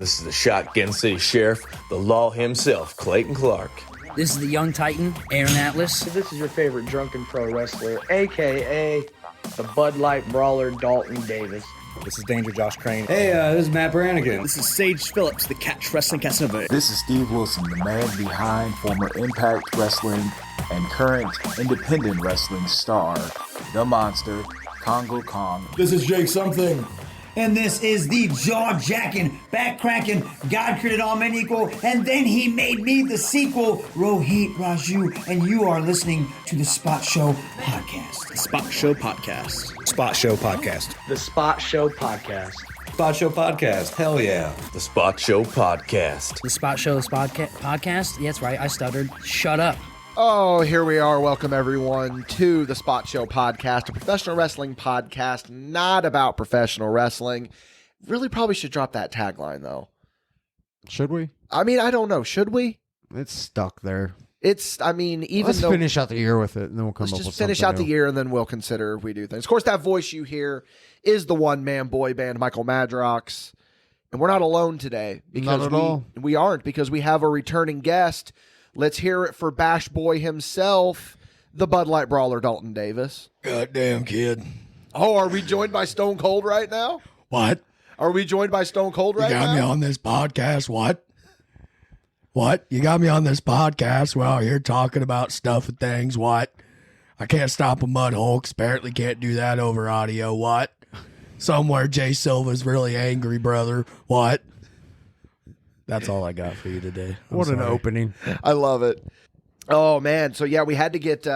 This is the Shotgun City Sheriff, the law himself, Clayton Clark. This is the young Titan, Aaron Atlas. This is your favorite drunken pro wrestler, a.k.a. the Bud Light Brawler, Dalton Davis. This is Danger Josh Crane. Hey, this is Matt Brannigan. This is Sage Phillips, the Catch Wrestling Casanova. This is Steve Wilson, the man behind former Impact Wrestling and current independent wrestling star, The Monster, Congo Kong. This is Jake Something. And this is the jaw-jacking, back-cracking, God created all men equal, and then he made me the sequel, Rohit Raju, and you are listening to the Spot Show Podcast. The Spot Show Podcast. Spot Show Podcast. The Spot Show Podcast. Spot Show Podcast. Hell yeah. The Spot Show Podcast. The Spot Show Podcast? Yeah, that's right, I stuttered. Shut up. Oh, here we are. Welcome, everyone, to the Spot Show Podcast, a professional wrestling podcast, not about professional wrestling. Really probably should drop that tagline, though. Should we? I mean, I don't know. Should we? It's stuck there. Let's finish out the year with it, and then we'll come up with something. Let's just finish out the year, and then we'll consider if we do things. Of course, that voice you hear is the one-man boy band, Michael Madrox. And we're not alone today. Because we aren't, because we have a returning guest. Let's hear it for Bash Boy himself, the Bud Light Brawler, Dalton Davis. Goddamn, kid. Oh, are we joined by Stone Cold right now? What? Are we joined by Stone Cold right now? You got me on this podcast, what? What? You got me on this podcast while you're talking about stuff and things, what? I can't stop a mud hole, 'cause apparently can't do that over audio, what? Somewhere Jay Silva's really angry, brother, what? That's all I got for you today. What an opening. I love it. Oh man. So yeah, we had to get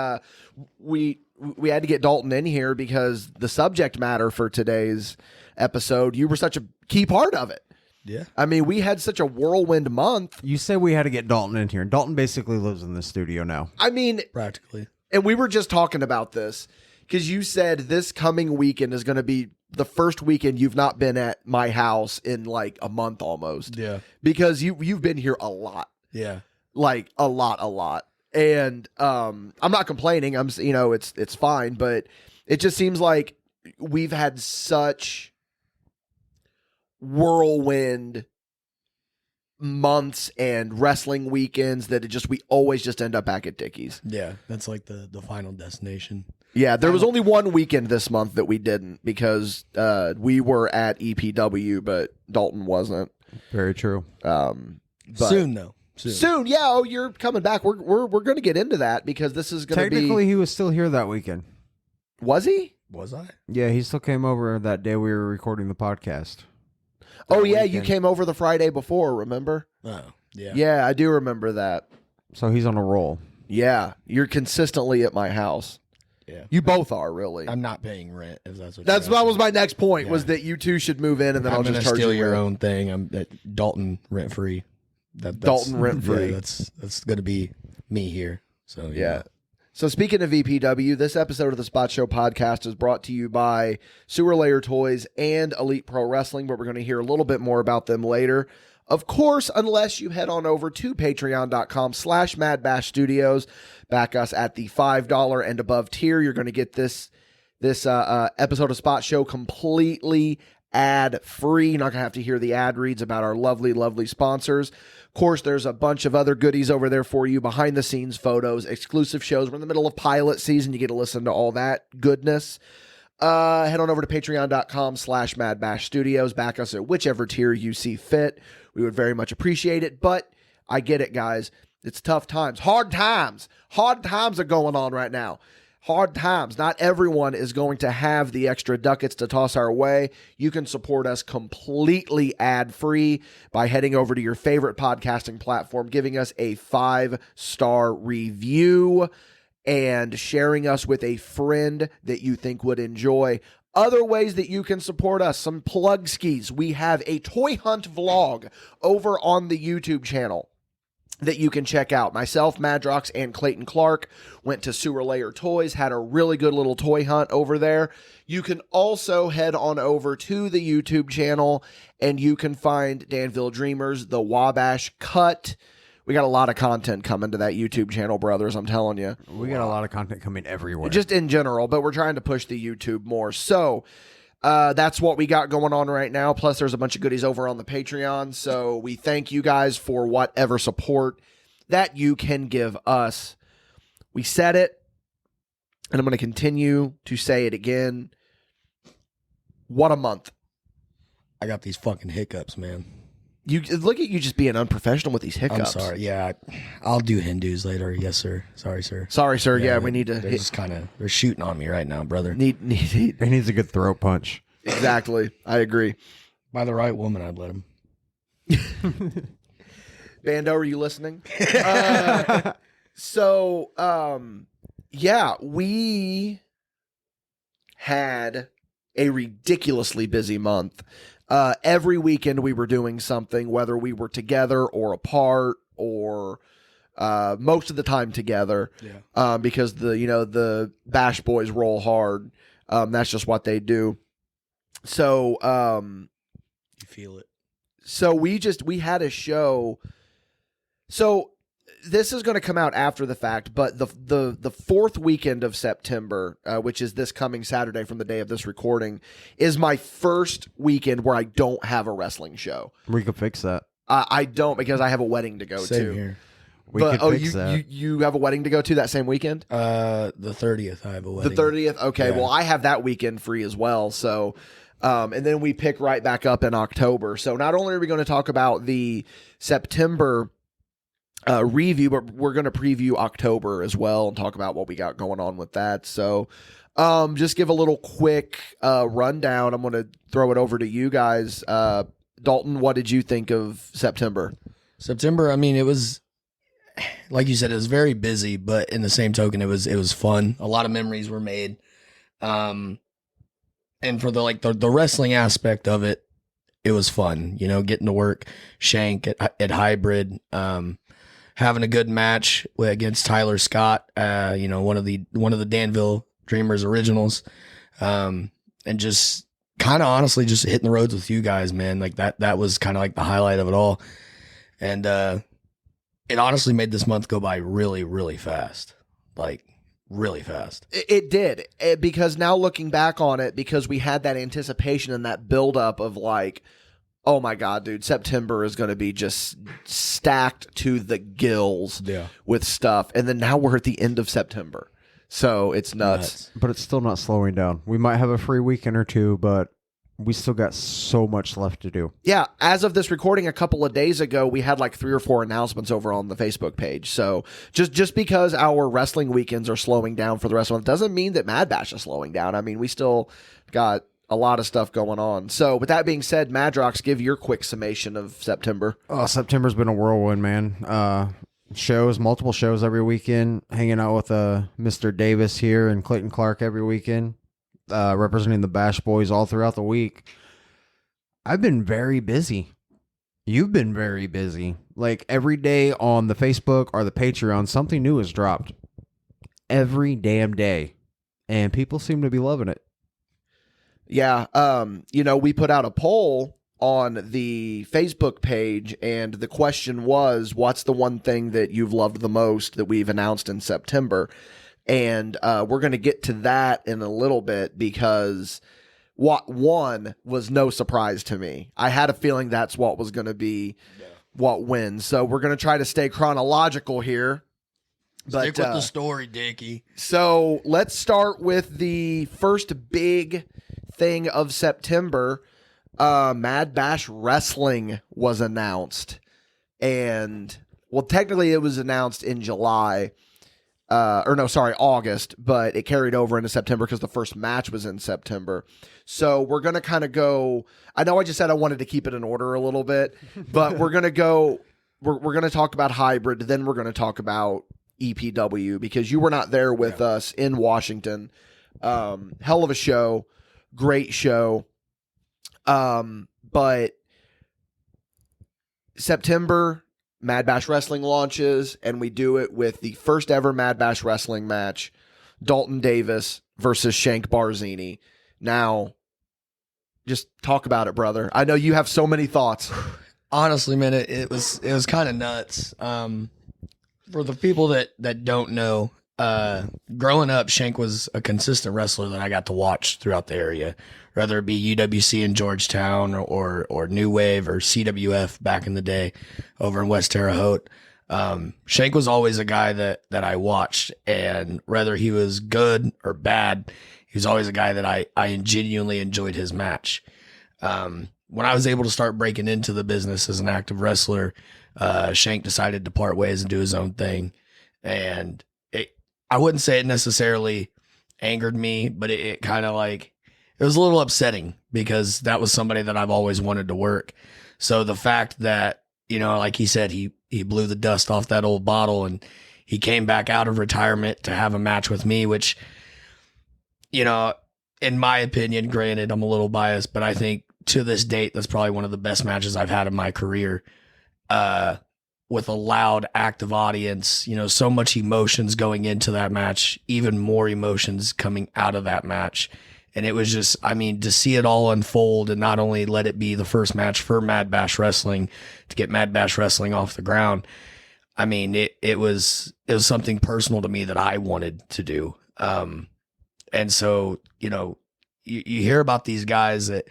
we had to get Dalton in here because the subject matter for today's episode, you were such a key part of it. Yeah. I mean, we had such a whirlwind month. You say we had to get Dalton in here. Dalton basically lives in the studio now. I mean, practically. And we were just talking about this because you said this coming weekend is going to be the first weekend you've not been at my house in like a month almost. Yeah. Because you've been here a lot. Yeah. Like a lot. And I'm not complaining. It's fine, but it just seems like we've had such whirlwind months and wrestling weekends that we always just end up back at Dickey's. Yeah, that's like the final destination. Yeah, there was only one weekend this month that we didn't because we were at EPW, but Dalton wasn't. Very true. Soon, though. Soon, yeah. Oh, you're coming back. We're going to get into that because this is going to be. Technically, he was still here that weekend. Was he? Was I? Yeah, he still came over that day we were recording the podcast. Oh yeah, you came over the Friday before. Remember? Oh yeah. Yeah, I do remember that. So he's on a roll. Yeah, you're consistently at my house. Yeah, you both are really. I'm not paying rent. If that's what. That was my next point. Yeah. Was that you two should move in and then I'll just charge steal you your rent. own thing. I'm at Dalton rent free. Dalton rent free. Yeah, that's gonna be me here. So yeah. So speaking of VPW, this episode of the Spot Show Podcast is brought to you by Sewer Layer Toys and Elite Pro Wrestling, but we're going to hear a little bit more about them later. Of course, unless you head on over to patreon.com/MadBash Studios, back us at the $5 and above tier. You're going to get this episode of Spot Show completely ad-free. You're not going to have to hear the ad reads about our lovely, lovely sponsors. Of course, there's a bunch of other goodies over there for you, behind-the-scenes photos, exclusive shows. We're in the middle of pilot season. You get to listen to all that goodness. Head on over to patreon.com/MadBash Studios. Back us at whichever tier you see fit. We would very much appreciate it, but I get it, guys. It's tough times. Hard times. Hard times are going on right now. Hard times. Not everyone is going to have the extra ducats to toss our way. You can support us completely ad-free by heading over to your favorite podcasting platform, giving us a 5-star review, and sharing us with a friend that you think would enjoy. Other ways that you can support us, some plug skis. We have a toy hunt vlog over on the YouTube channel that you can check out. Myself, Madrox, and Clayton Clark went to Sewer Layer Toys, had a really good little toy hunt over there. You can also head on over to the YouTube channel and you can find Danville Dreamers, the Wabash Cut. We got a lot of content coming to that YouTube channel, brothers, I'm telling you. We got a lot of content coming everywhere. Just in general, but we're trying to push the YouTube more. So, that's what we got going on right now. Plus, there's a bunch of goodies over on the Patreon. So we thank you guys for whatever support that you can give us. We said it, and I'm going to continue to say it again. What a month. I got these fucking hiccups, man. You look at you just being unprofessional with these hiccups. I'm sorry. Yeah, I'll do Hindus later. Yes, sir. Sorry, sir. Sorry, sir. Yeah, we need to. They're just they're shooting on me right now, brother. He needs a good throat punch. Exactly. I agree. By the right woman, I'd let him. Bando, are you listening? Yeah, we had a ridiculously busy month. Every weekend we were doing something, whether we were together or apart or most of the time together. Yeah. Because the Bash Boys roll hard. That's just what they do. So you feel it. So we had a show. So this is going to come out after the fact, but the fourth weekend of September, which is this coming Saturday from the day of this recording, is my first weekend where I don't have a wrestling show. We could fix that. I don't, because I have a wedding to go Same to. Here. You have a wedding to go to that same weekend? The 30th, I have a wedding. The 30th? Okay, Yeah. Well, I have that weekend free as well, so... and then we pick right back up in October. So not only are we going to talk about the September review, but we're going to preview October as well and talk about what we got going on with that. So just give a little quick rundown. I'm going to throw it over to you guys. Dalton, what did you think of September? September, I mean, it was, like you said, it was very busy, but in the same token, it was fun. A lot of memories were made. And for the wrestling aspect of it, it was fun, getting to work Shank at Hybrid, having a good match against Tyler Scott, one of the Danville Dreamers originals, and just kind of honestly just hitting the roads with you guys, man. Like that was kind of like the highlight of it all, and it honestly made this month go by really, really fast, like really fast. It did, because now looking back on it, because we had that anticipation and that buildup of like, oh my God, dude, September is going to be just stacked to the gills with stuff. And then now we're at the end of September. So it's nuts. But it's still not slowing down. We might have a free weekend or two, but we still got so much left to do. Yeah, as of this recording a couple of days ago, we had like 3 or 4 announcements over on the Facebook page. So just because our wrestling weekends are slowing down for the rest of the month doesn't mean that MadBash is slowing down. I mean, we still got a lot of stuff going on. So with that being said, Madrox, give your quick summation of September. Oh, September's been a whirlwind, man. Multiple shows every weekend, hanging out with Mr. Davis here and Clayton Clark every weekend. Representing the Bash Boys all throughout the week. I've been very busy. You've been very busy. Like every day on the Facebook or the Patreon, something new has dropped. Every damn day. And people seem to be loving it. Yeah. We put out a poll on the Facebook page, and the question was, what's the one thing that you've loved the most that we've announced in September? And we're going to get to that in a little bit, because what won was no surprise to me. I had a feeling that's what was going to be what wins. So we're going to try to stay chronological here. Stick with the story, Dickie. So let's start with the first big thing of September. MadBash Wrestling was announced. And, well, technically it was announced in July. August, but it carried over into September because the first match was in September. So we're going to kind of go, I know I just said I wanted to keep it in order a little bit, but we're going to go, we're going to talk about Hybrid, then we're going to talk about EPW, because you were not there with us in Washington. Hell of a show, great show. But September, MadBash Wrestling launches, and we do it with the first ever MadBash Wrestling match, Dalton Davis versus Shank Barzini. Now, just talk about it, brother. I know you have so many thoughts. Honestly, man, it was kind of nuts. For the people that don't know, growing up, Shank was a consistent wrestler that I got to watch throughout the area, whether it be UWC in Georgetown or New Wave or CWF back in the day over in West Terre Haute. Shank was always a guy that I watched, and whether he was good or bad, he was always a guy that I genuinely enjoyed his match. When I was able to start breaking into the business as an active wrestler, Shank decided to part ways and do his own thing. And I wouldn't say it necessarily angered me, but it kind of like, it was a little upsetting because that was somebody that I've always wanted to work. So the fact that, you know, like he said, he blew the dust off that old bottle and he came back out of retirement to have a match with me, which, you know, in my opinion, granted, I'm a little biased, but I think to this date, that's probably one of the best matches I've had in my career. With a loud, active audience, you know, so much emotions going into that match, even more emotions coming out of that match. And it was just, I mean, to see it all unfold and not only let it be the first match for MadBash Wrestling to get MadBash Wrestling off the ground. I mean, it was something personal to me that I wanted to do. And so, you know, you hear about these guys that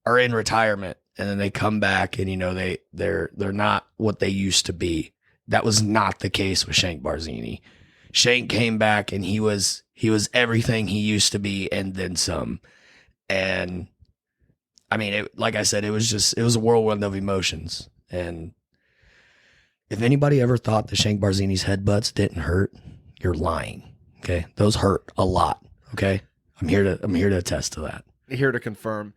are in retirement and then they come back and, you know, they're not what they used to be. That was not the case with Shank Barzini. Shank came back and he was everything he used to be and then some. And I mean, like I said, it was a whirlwind of emotions. And if anybody ever thought that Shank Barzini's headbutts didn't hurt, you're lying. Okay. Those hurt a lot. Okay. I'm here to attest to that. Here to confirm.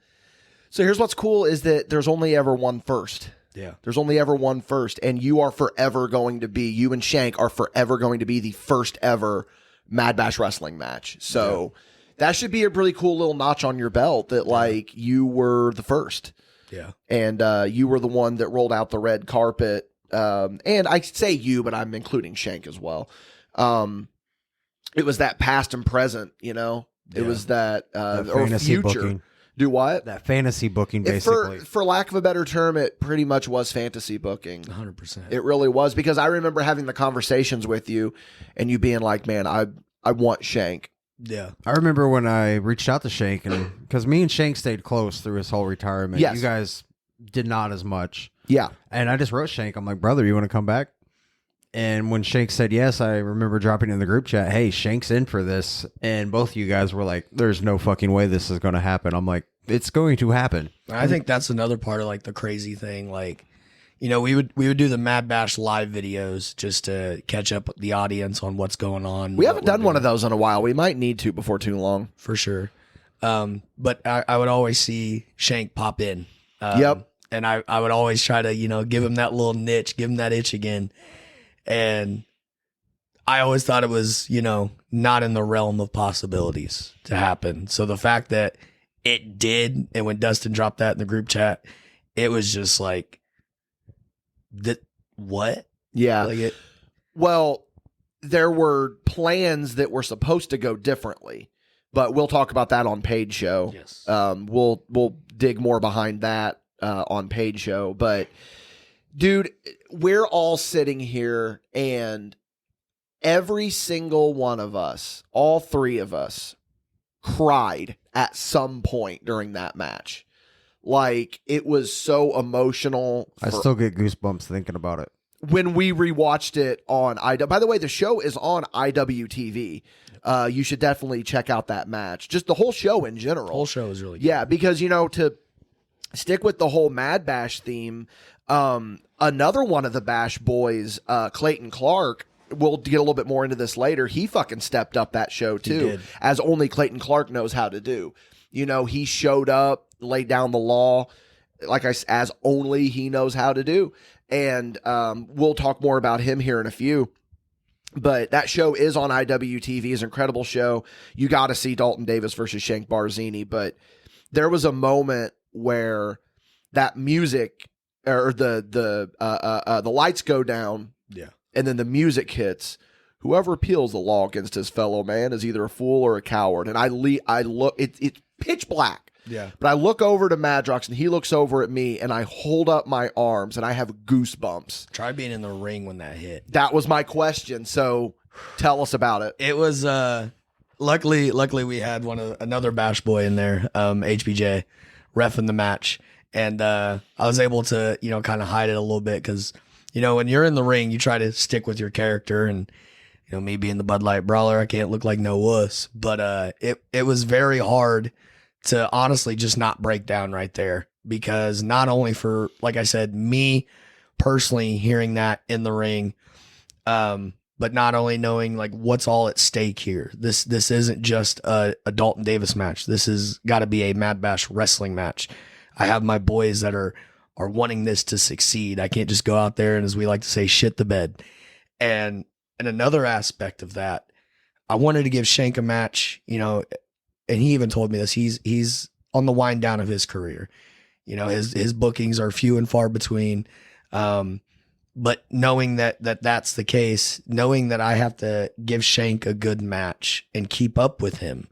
So here's what's cool is that there's only ever one first. Yeah. There's only ever one first, and you and Shank are forever going to be the first ever MadBash Wrestling match. So that should be a really cool little notch on your belt that like you were the first. Yeah. And you were the one that rolled out the red carpet. And I say you, but I'm including Shank as well. It was that past and present, you know. It was that or future. Booking. Do what? That fantasy booking, basically. For lack of a better term, it pretty much was fantasy booking. 100%. It really was, because I remember having the conversations with you and you being like, man, I want Shank. Yeah. I remember when I reached out to Shank, and because me and Shank stayed close through his whole retirement. Yes. You guys did not as much. Yeah. And I just wrote Shank. I'm like, brother, you want to come back? And when Shank said yes, I remember dropping in the group chat, hey, Shank's in for this. And both of you guys were like, there's no fucking way this is going to happen. I'm like, it's going to happen. I think that's another part of like the crazy thing. Like, you know, we would do the MadBash live videos just to catch up with the audience on what's going on. We haven't done one of those in a while. We might need to before too long. For sure. But I would always see Shank pop in. Yep. And I would always try to, you know, give him that little niche, give him that itch again. And I always thought it was, you know, not in the realm of possibilities to happen. So the fact that it did, and when Dustin dropped that in the group chat, it was just like, what? Yeah. Like well, there were plans that were supposed to go differently, but we'll talk about that on Paid Show. Yes. We'll dig more behind that on Paid Show. But dude, we're all sitting here and every single one of us, all three of us, cried at some point during that match. Like, it was so emotional. I still get goosebumps thinking about it. When we rewatched it on IW. By the way, the show is on IWTV. You should definitely check out that match. Just the whole show in general. The whole show is really good. Yeah, because, you know, to stick with the whole MadBash theme, another one of the Bash boys, Clayton Clark, we'll get a little bit more into this later. He fucking stepped up that show too, as only Clayton Clark knows how to do. You know, he showed up, laid down the law, as only he knows how to do. And we'll talk more about him here in a few. But that show is on IWTV. It's an incredible show. You got to see Dalton Davis versus Shank Barzini. But there was a moment where that music or the lights go down. Yeah. And then the music hits. Whoever appeals the law against his fellow man is either a fool or a coward. And I look, it's pitch black. Yeah. But I look over to Madrox and he looks over at me and I hold up my arms and I have goosebumps. Try being in the ring when that hit. That was my question. So Tell us about it. It was luckily we had another Bash boy in there, HBJ, reffing the match, and I was able to kind of hide it a little bit because when you're in the ring, you try to stick with your character, and me being the Bud Light Brawler, I can't look like no wuss, but it was very hard to honestly just not break down right there, because not only for, like I said, me personally hearing that in the ring, but not only knowing like what's all at stake here. This isn't just a Dalton Davis match. This has got to be a MadBash Wrestling match. I have my boys that are wanting this to succeed. I can't just go out there and, as we like to say, shit the bed. And another aspect of that, I wanted to give Shank a match, and he even told me this. He's on the wind down of his career. His bookings are few and far between. But knowing that's the case, knowing that I have to give Shank a good match and keep up with him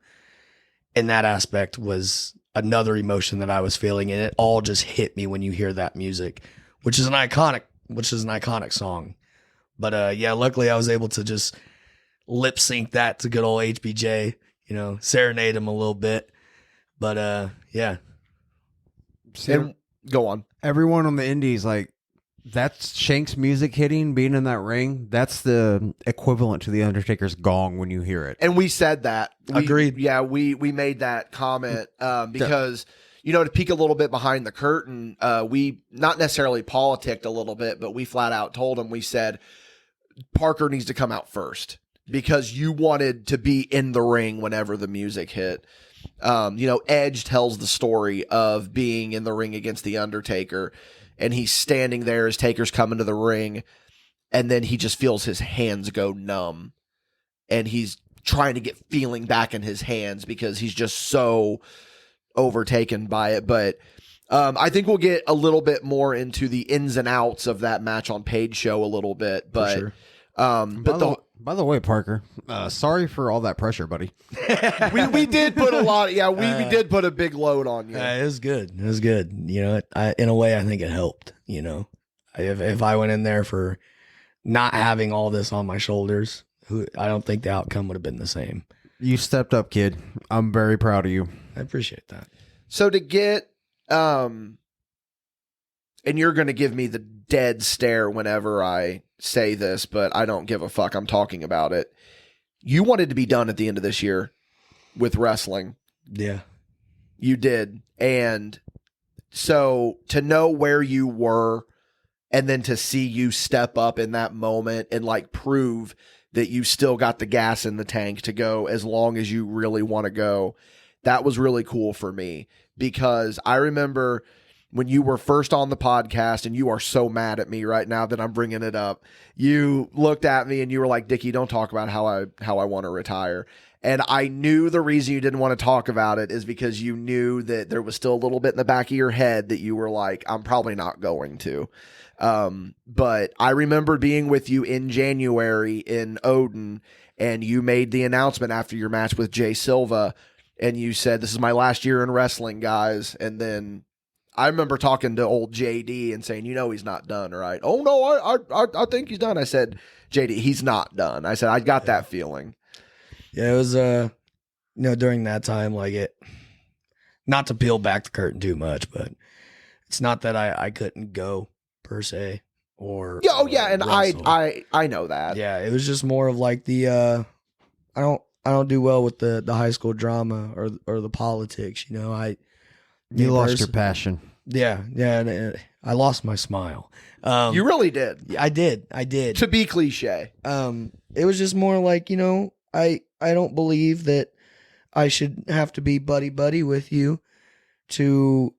in that aspect was another emotion that I was feeling. And it all just hit me when you hear that music, which is an iconic song. But yeah, luckily I was able to just lip sync that to good old HBJ, serenade him a little bit. But yeah. And go on. Everyone on the indies, like, that's Shank's music hitting, being in that ring. That's the equivalent to the Undertaker's gong when you hear it. And we said that. Agreed. Yeah, we made that comment because, to peek a little bit behind the curtain, we not necessarily politicked a little bit, but we flat out told him, we said, Parker needs to come out first because you wanted to be in the ring whenever the music hit. Edge tells the story of being in the ring against the Undertaker, and he's standing there as Taker's coming to the ring, and then he just feels his hands go numb, and he's trying to get feeling back in his hands because he's just so overtaken by it. But I think we'll get a little bit more into the ins and outs of that match on Paid Show a little bit. But sure. By the way, Parker, sorry for all that pressure, buddy. we did put a lot. Yeah, we did put a big load on you. It was good. It was good. In a way, I think it helped. If I went in there for not having all this on my shoulders, I don't think the outcome would have been the same. You stepped up, kid. I'm very proud of you. I appreciate that. So to get, and you're going to give me the dead stare whenever I say this, but I don't give a fuck. I'm talking about it. You wanted to be done at the end of this year with wrestling. Yeah. You did. And so to know where you were and then to see you step up in that moment and like prove that you still got the gas in the tank to go as long as you really want to go, that was really cool for me, because I remember when you were first on the podcast, and you are so mad at me right now that I'm bringing it up, you looked at me and you were like, Dickie, don't talk about how I want to retire. And I knew the reason you didn't want to talk about it is because you knew that there was still a little bit in the back of your head that you were like, I'm probably not going to. But I remember being with you in January in Odin, and you made the announcement after your match with Jay Silva, and you said, this is my last year in wrestling, guys. And then I remember talking to old JD and saying, he's not done, right? Oh no, I think he's done. I said, JD, he's not done. I said, I got that feeling. Yeah, it was, during that time, like not to peel back the curtain too much, but it's not that I couldn't go per se or. Yeah. Oh yeah. And wrestle. I know that. Yeah. It was just more of like I don't do well with the high school drama or the politics, You lost your passion. Yeah, and I lost my smile. You really did. I did. To be cliche. It was just more like, I don't believe that I should have to be buddy with you to,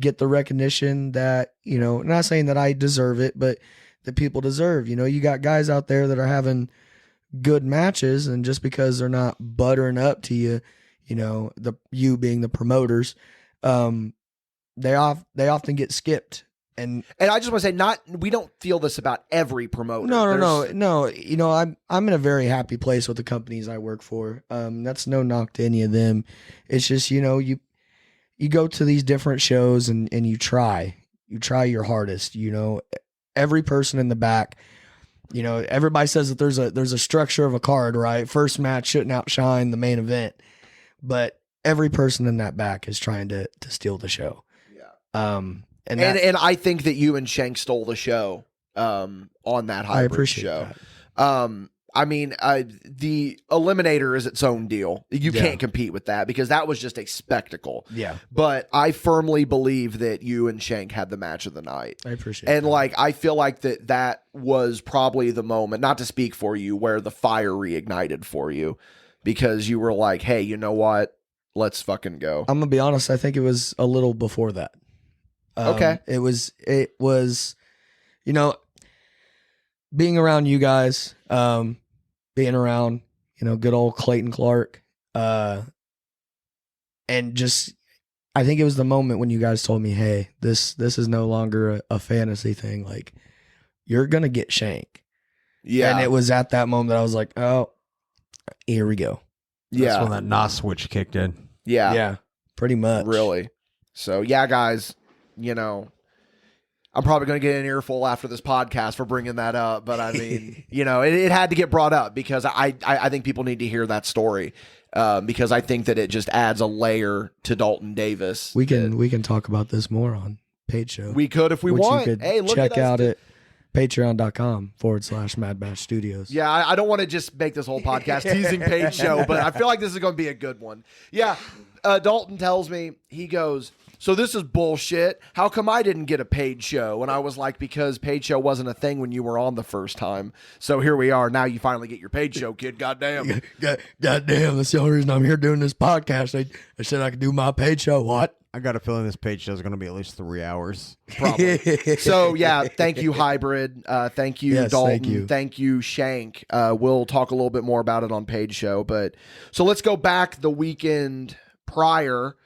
get the recognition that, not saying that I deserve it, but that people deserve. You got guys out there that are having good matches, and just because they're not buttering up to you, you being the promoters, they often get skipped. And I just want to say, we don't feel this about every promoter. No. I'm in a very happy place with the companies I work for. That's no knock to any of them. It's just, you go to these different shows and you try your hardest. Every person in the back everybody says that there's a structure of a card, right? First match shouldn't outshine the main event, but every person in that back is trying to steal the show. Yeah. And I think that you and Shank stole the show on that hybrid show. That. I mean, the Eliminator is its own deal. You can't compete with that because that was just a spectacle. Yeah. But I firmly believe that you and Shank had the match of the night. I appreciate and that. I feel like that was probably the moment, not to speak for you, where the fire reignited for you because you were like, hey, you know what? Let's fucking go. I'm going to be honest. I think it was a little before that. Okay. It was, being around you guys, being around, good old Clayton Clark. And just, I think it was the moment when you guys told me, hey, this is no longer a fantasy thing. Like, you're going to get Shank. Yeah. And it was at that moment that I was like, oh, here we go. That's when that NOS switch kicked in. Yeah. Yeah, pretty much. Really. So, yeah, guys, I'm probably going to get an earful after this podcast for bringing that up. But I mean, it had to get brought up because I think people need to hear that story because I think that it just adds a layer to Dalton Davis. We can talk about this more on Page Show. We could if we want. You could hey, look check at us. out at patreon.com/MadBash Studios. Yeah, I don't want to just make this whole podcast teasing Page Show, but I feel like this is going to be a good one. Yeah, Dalton tells me, he goes, so this is bullshit. How come I didn't get a paid show? And I was like, because paid show wasn't a thing when you were on the first time. So here we are. Now you finally get your paid show, kid. Goddamn. Goddamn, that's the only reason I'm here doing this podcast. They said I could do my paid show. What? I got a feeling this page show is going to be at least 3 hours. Probably. So, yeah, thank you, Hybrid. Thank you, Yes, Dalton. thank you. Shank. We'll talk a little bit more about it on Page Show. But so let's go back the weekend prior.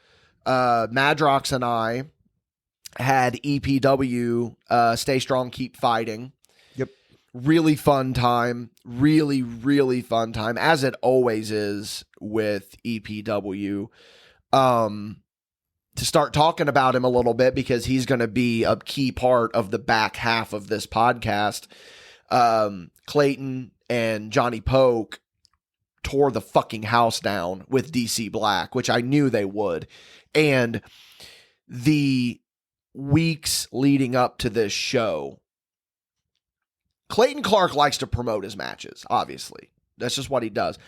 Madrox and I had EPW, Stay Strong, Keep Fighting. Yep. Really fun time. Really, really fun time, as it always is with EPW. To start talking about him a little bit because he's going to be a key part of the back half of this podcast. Clayton and Johnny Poke tore the fucking house down with DC Black, which I knew they would. And the weeks leading up to this show, Clayton Clark likes to promote his matches, obviously. That's just what he does.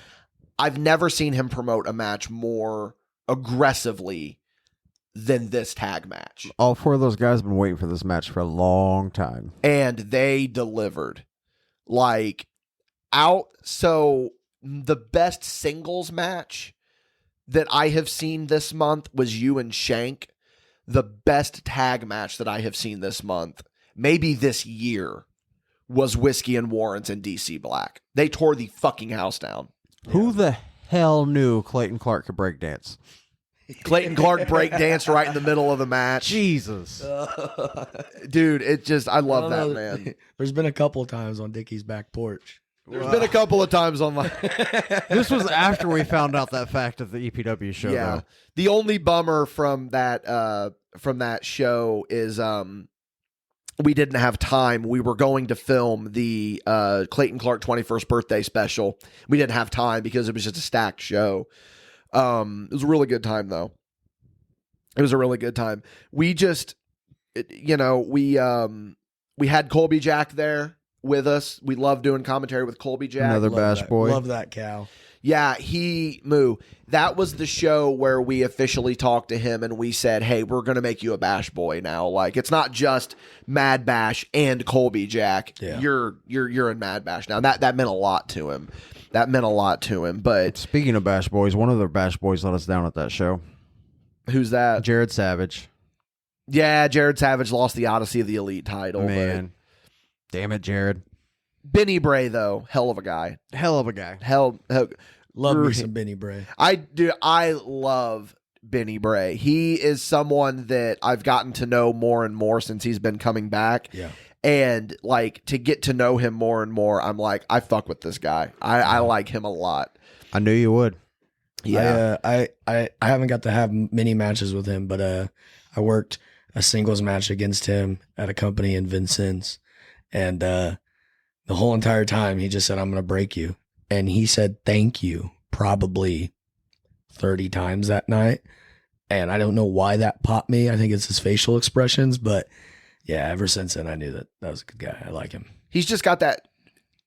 I've never seen him promote a match more aggressively than this tag match. All four of those guys have been waiting for this match for a long time. And they delivered. So the best singles match that I have seen this month was you and Shank. The best tag match that I have seen this month, maybe this year, was Whiskey and Warrants and DC Black. They tore the fucking house down. Who the hell knew Clayton Clark could break dance? Clayton Clark break danced right in the middle of the match. Jesus. Dude, I love that, man. There's been a couple of times on Dickie's back porch. There's been a couple of times on my... This was after we found out that fact of the EPW show, Yeah. though. The only bummer from that show is we didn't have time. We were going to film the Clayton Clark 21st birthday special. We didn't have time because it was just a stacked show. It was a really good time, though. It was a really good time. We just, we had Colby Jack there with us. We love doing commentary with Colby Jack. Another Bash boy. Love that cow. Yeah, that was the show where we officially talked to him and we said, hey, we're going to make you a Bash boy now. Like, it's not just Mad Bash and Colby Jack. Yeah. You're in Mad Bash now. That meant a lot to him. But Speaking of Bash boys, one of the Bash boys let us down at that show. Who's that? Jared Savage. Yeah, Jared Savage lost the Odyssey of the Elite title. Man. Damn it, Jared. Benny Bray, though, hell of a guy. Hell of a guy. Love me some Benny Bray. I love Benny Bray. He is someone that I've gotten to know more and more since he's been coming back. Yeah. And to get to know him more and more, I'm like, I fuck with this guy. I like him a lot. I knew you would. Yeah. I haven't got to have many matches with him, but I worked a singles match against him at a company in Vincennes, and man, The whole entire time, he just said, I'm going to break you. And he said, thank you, probably 30 times that night. And I don't know why that popped me. I think it's his facial expressions. But yeah, ever since then, I knew that was a good guy. I like him. He's just got that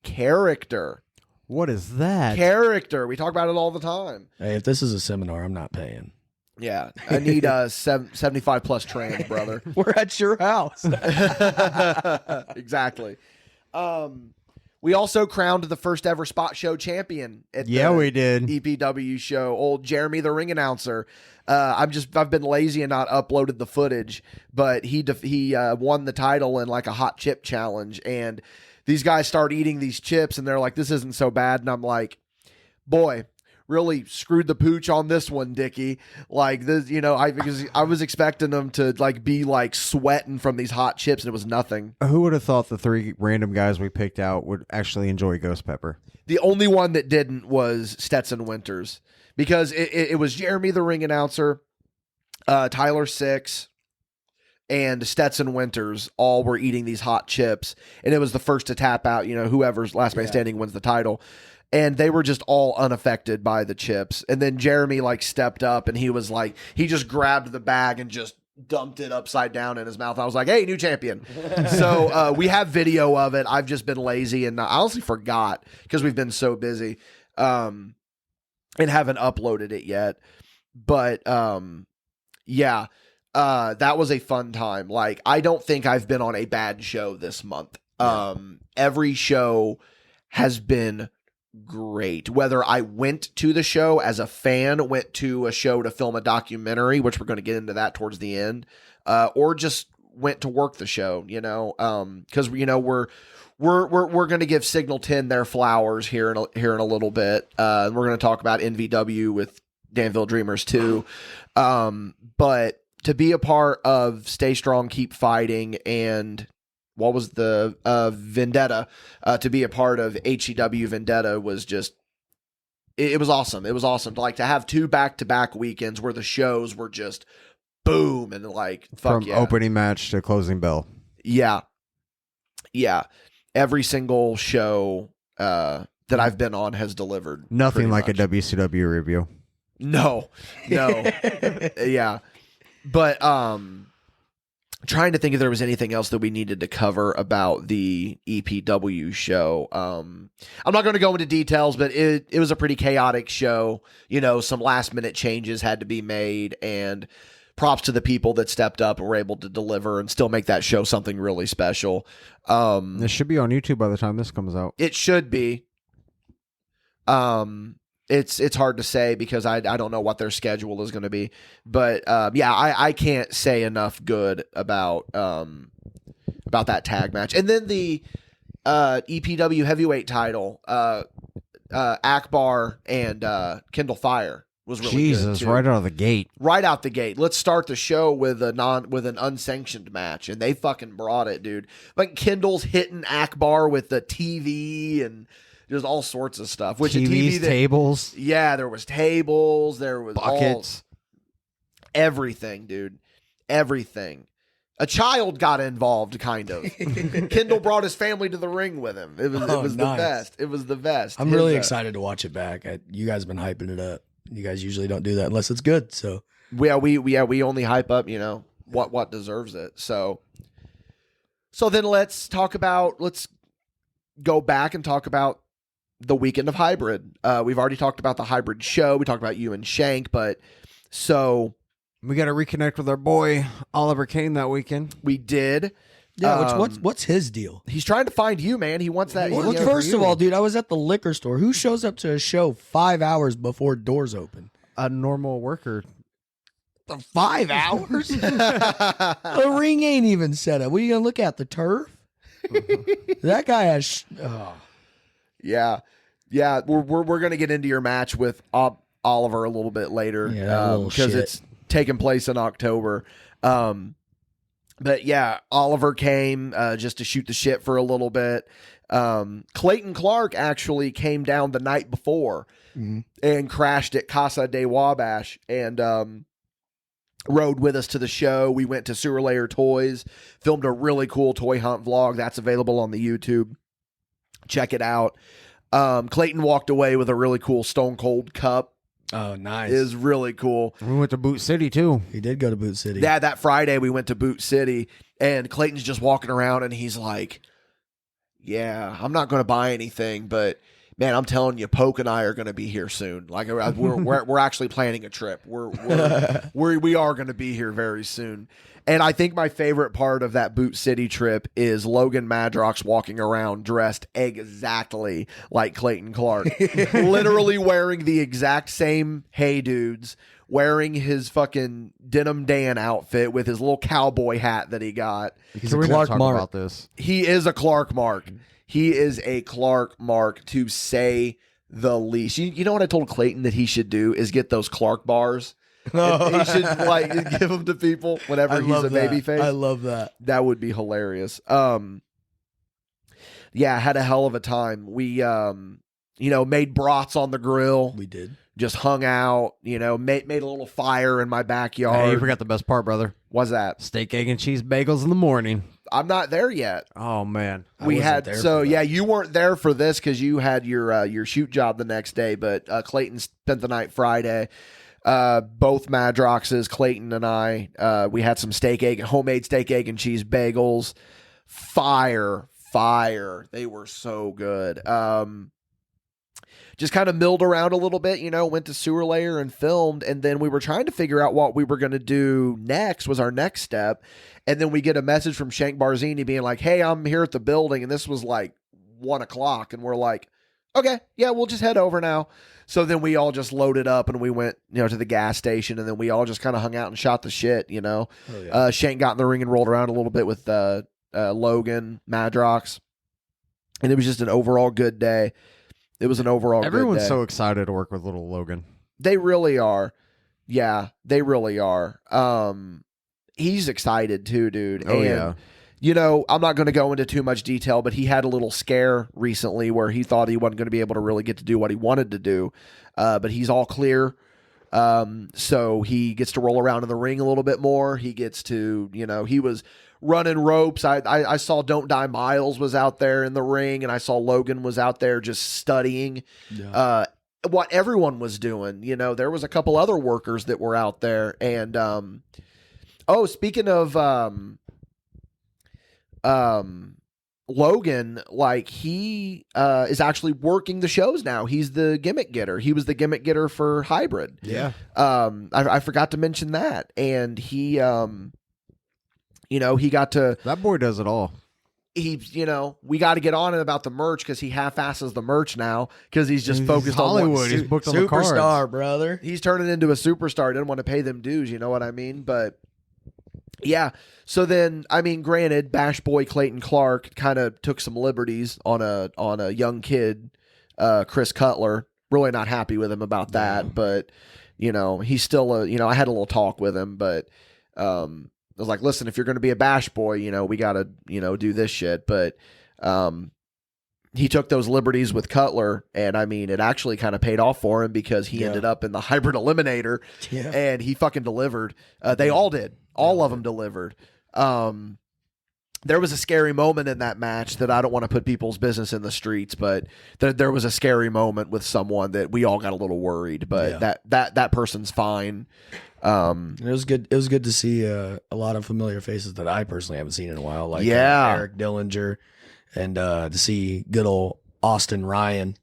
character. What is that? Character. We talk about it all the time. Hey, if this is a seminar, I'm not paying. Yeah. I need 75 plus trans, brother. We're at your house. Exactly. We also crowned the first ever spot show champion at we did. EPW show. Old Jeremy, the ring announcer. I've been lazy and not uploaded the footage, but he won the title in like a hot chip challenge, and these guys start eating these chips, and they're like, "This isn't so bad," and I'm like, "Boy, really screwed the pooch on this one, Dickie." Like this, because I was expecting them to like be like sweating from these hot chips, and it was nothing. Who would have thought the 3 random guys we picked out would actually enjoy Ghost Pepper? The only one that didn't was Stetson Winters, because it was Jeremy, the ring announcer, Tyler Six, and Stetson Winters all were eating these hot chips, and it was the first to tap out. Whoever's last man standing wins the title. And they were just all unaffected by the chips. And then Jeremy like stepped up, and he was like, he just grabbed the bag and just dumped it upside down in his mouth. I was like, hey, new champion. So we have video of it. I've just been lazy, and I honestly forgot because we've been so busy and haven't uploaded it yet. But yeah, that was a fun time. Like, I don't think I've been on a bad show this month. Every show has been great. Whether I went to the show as a fan, went to a show to film a documentary, which we're going to get into that towards the end, or just went to work the show, because we're going to give Signal 10 their flowers here in a little bit. And we're going to talk about NVW with Danville Dreamers too. But to be a part of Stay Strong, Keep Fighting, and what was the Vendetta, to be a part of HEW Vendetta was just, it was awesome. It was awesome to have 2 back-to-back weekends where the shows were just boom and like fuck. From opening match to closing bell. Yeah. Every single show that I've been on has delivered. Nothing like a WCW review. No. Yeah. But trying to think if there was anything else that we needed to cover about the EPW show. I'm not going to go into details, but it was a pretty chaotic show. Some last minute changes had to be made, and props to the people that stepped up and were able to deliver and still make that show something really special. This should be on YouTube by the time this comes out. It should be. It's hard to say because I don't know what their schedule is going to be, but I can't say enough good about that tag match. And then the EPW heavyweight title, Akbar and Kindle Fire was really Jesus, good too. right out of the gate. Right out the gate. Let's start the show with an unsanctioned match, and they fucking brought it, dude. Like Kindle's hitting Akbar with the TV and there's all sorts of stuff. Which TVs, tables. Yeah, there was tables. There was buckets. Everything, dude. Everything. A child got involved, kind of. Kendall brought his family to the ring with him. It was the best. It was the best. I'm really excited to watch it back. You guys have been hyping it up. You guys usually don't do that unless it's good. So we only hype up, what deserves it. So then let's go back and talk about the weekend of Hybrid. We've already talked about the Hybrid show. We talked about you and Shank, but so we got to reconnect with our boy Oliver Kane that weekend. We did. Yeah, what's his deal? He's trying to find you, man. He wants that. Well, first of all, dude, I was at the liquor store. Who shows up to a show 5 hours before doors open? A normal worker. 5 hours? The ring ain't even set up. What are you gonna look at? The turf? That guy has. Yeah. We're gonna get into your match with Oliver a little bit later, because it's taking place in October. But yeah, Oliver came just to shoot the shit for a little bit. Clayton Clark actually came down the night before and crashed at Casa de Wabash and rode with us to the show. We went to Sewer Layer Toys, filmed a really cool toy hunt vlog that's available on the YouTube. Check it out. Clayton walked away with a really cool Stone Cold cup. Oh, nice. Is really cool. We went to Boot City too. He did go to Boot City. Yeah, that Friday we went to Boot City, and Clayton's just walking around, and he's like, "Yeah, I'm not going to buy anything, but man, I'm telling you, Poke and I are going to be here soon. Like we're actually planning a trip. We are going to be here very soon." And I think my favorite part of that Boot City trip is Logan Madrox walking around dressed exactly like Clayton Clark, literally wearing the exact same Hey Dudes, wearing his fucking Denim Dan outfit with his little cowboy hat that he got. He's a Clark Mark. About this. He is a Clark Mark. He is a Clark Mark, to say the least. You know what I told Clayton that he should do is get those Clark bars. He should like give them to people whenever he's a baby face. I love that. That would be hilarious. Yeah, had a hell of a time. We made brats on the grill. We did. Just hung out, made a little fire in my backyard. Hey, you forgot the best part, brother. What's that? Steak, egg, and cheese bagels in the morning. I'm not there yet. Oh man, you weren't there for this because you had your shoot job the next day. But Clayton spent the night Friday. Both Madroxes, Clayton and I, we had some homemade steak, egg, and cheese bagels. Fire. They were so good. Just kind of milled around a little bit, went to Sewer Layer and filmed. And then we were trying to figure out what we were going to do next, was our next step. And then we get a message from Shank Barzini being like, "Hey, I'm here at the building." And this was like 1:00. And we're like, "Okay, yeah, we'll just head over now." So then we all just loaded up and we went, to the gas station, and then we all just kind of hung out and shot the shit, Oh, yeah. Shank got in the ring and rolled around a little bit with Logan, Madrox. And it was just an overall good day. It was an overall good day. Everyone's so excited to work with little Logan. They really are. Yeah, they really are. He's excited too, dude. Oh, and, yeah. I'm not going to go into too much detail, but he had a little scare recently where he thought he wasn't going to be able to really get to do what he wanted to do. But he's all clear. So he gets to roll around in the ring a little bit more. He gets to, he was running ropes. I saw Don't Die Miles was out there in the ring, and I saw Logan was out there just studying what everyone was doing. There was a couple other workers that were out there. And, speaking of, Logan, like he is actually working the shows now. He's the gimmick getter. He was the gimmick getter for Hybrid. Yeah. I forgot to mention that. And he, he got to... That boy does it all. We got to get on it about the merch because he half-asses the merch now because he's just focused on Hollywood. He's booked on the cards. Superstar, brother. He's turning into a superstar. Didn't want to pay them dues. You know what I mean? But yeah. So then, granted, Bash Boy Clayton Clark kind of took some liberties on a young kid, Chris Cutler. Really not happy with him about that, but he's still I had a little talk with him, but I was like, listen, if you're going to be a Bash Boy, we got to do this shit. But he took those liberties with Cutler, and it actually kind of paid off for him because he ended up in the Hybrid Eliminator, and he fucking delivered. They all did. All of them delivered. There was a scary moment in that match that I don't want to put people's business in the streets, but there was a scary moment with someone that we all got a little worried, but that person's fine. It was good. It was good to see a lot of familiar faces that I personally haven't seen in a while, like Eric Dillinger, and to see good old Austin Ryan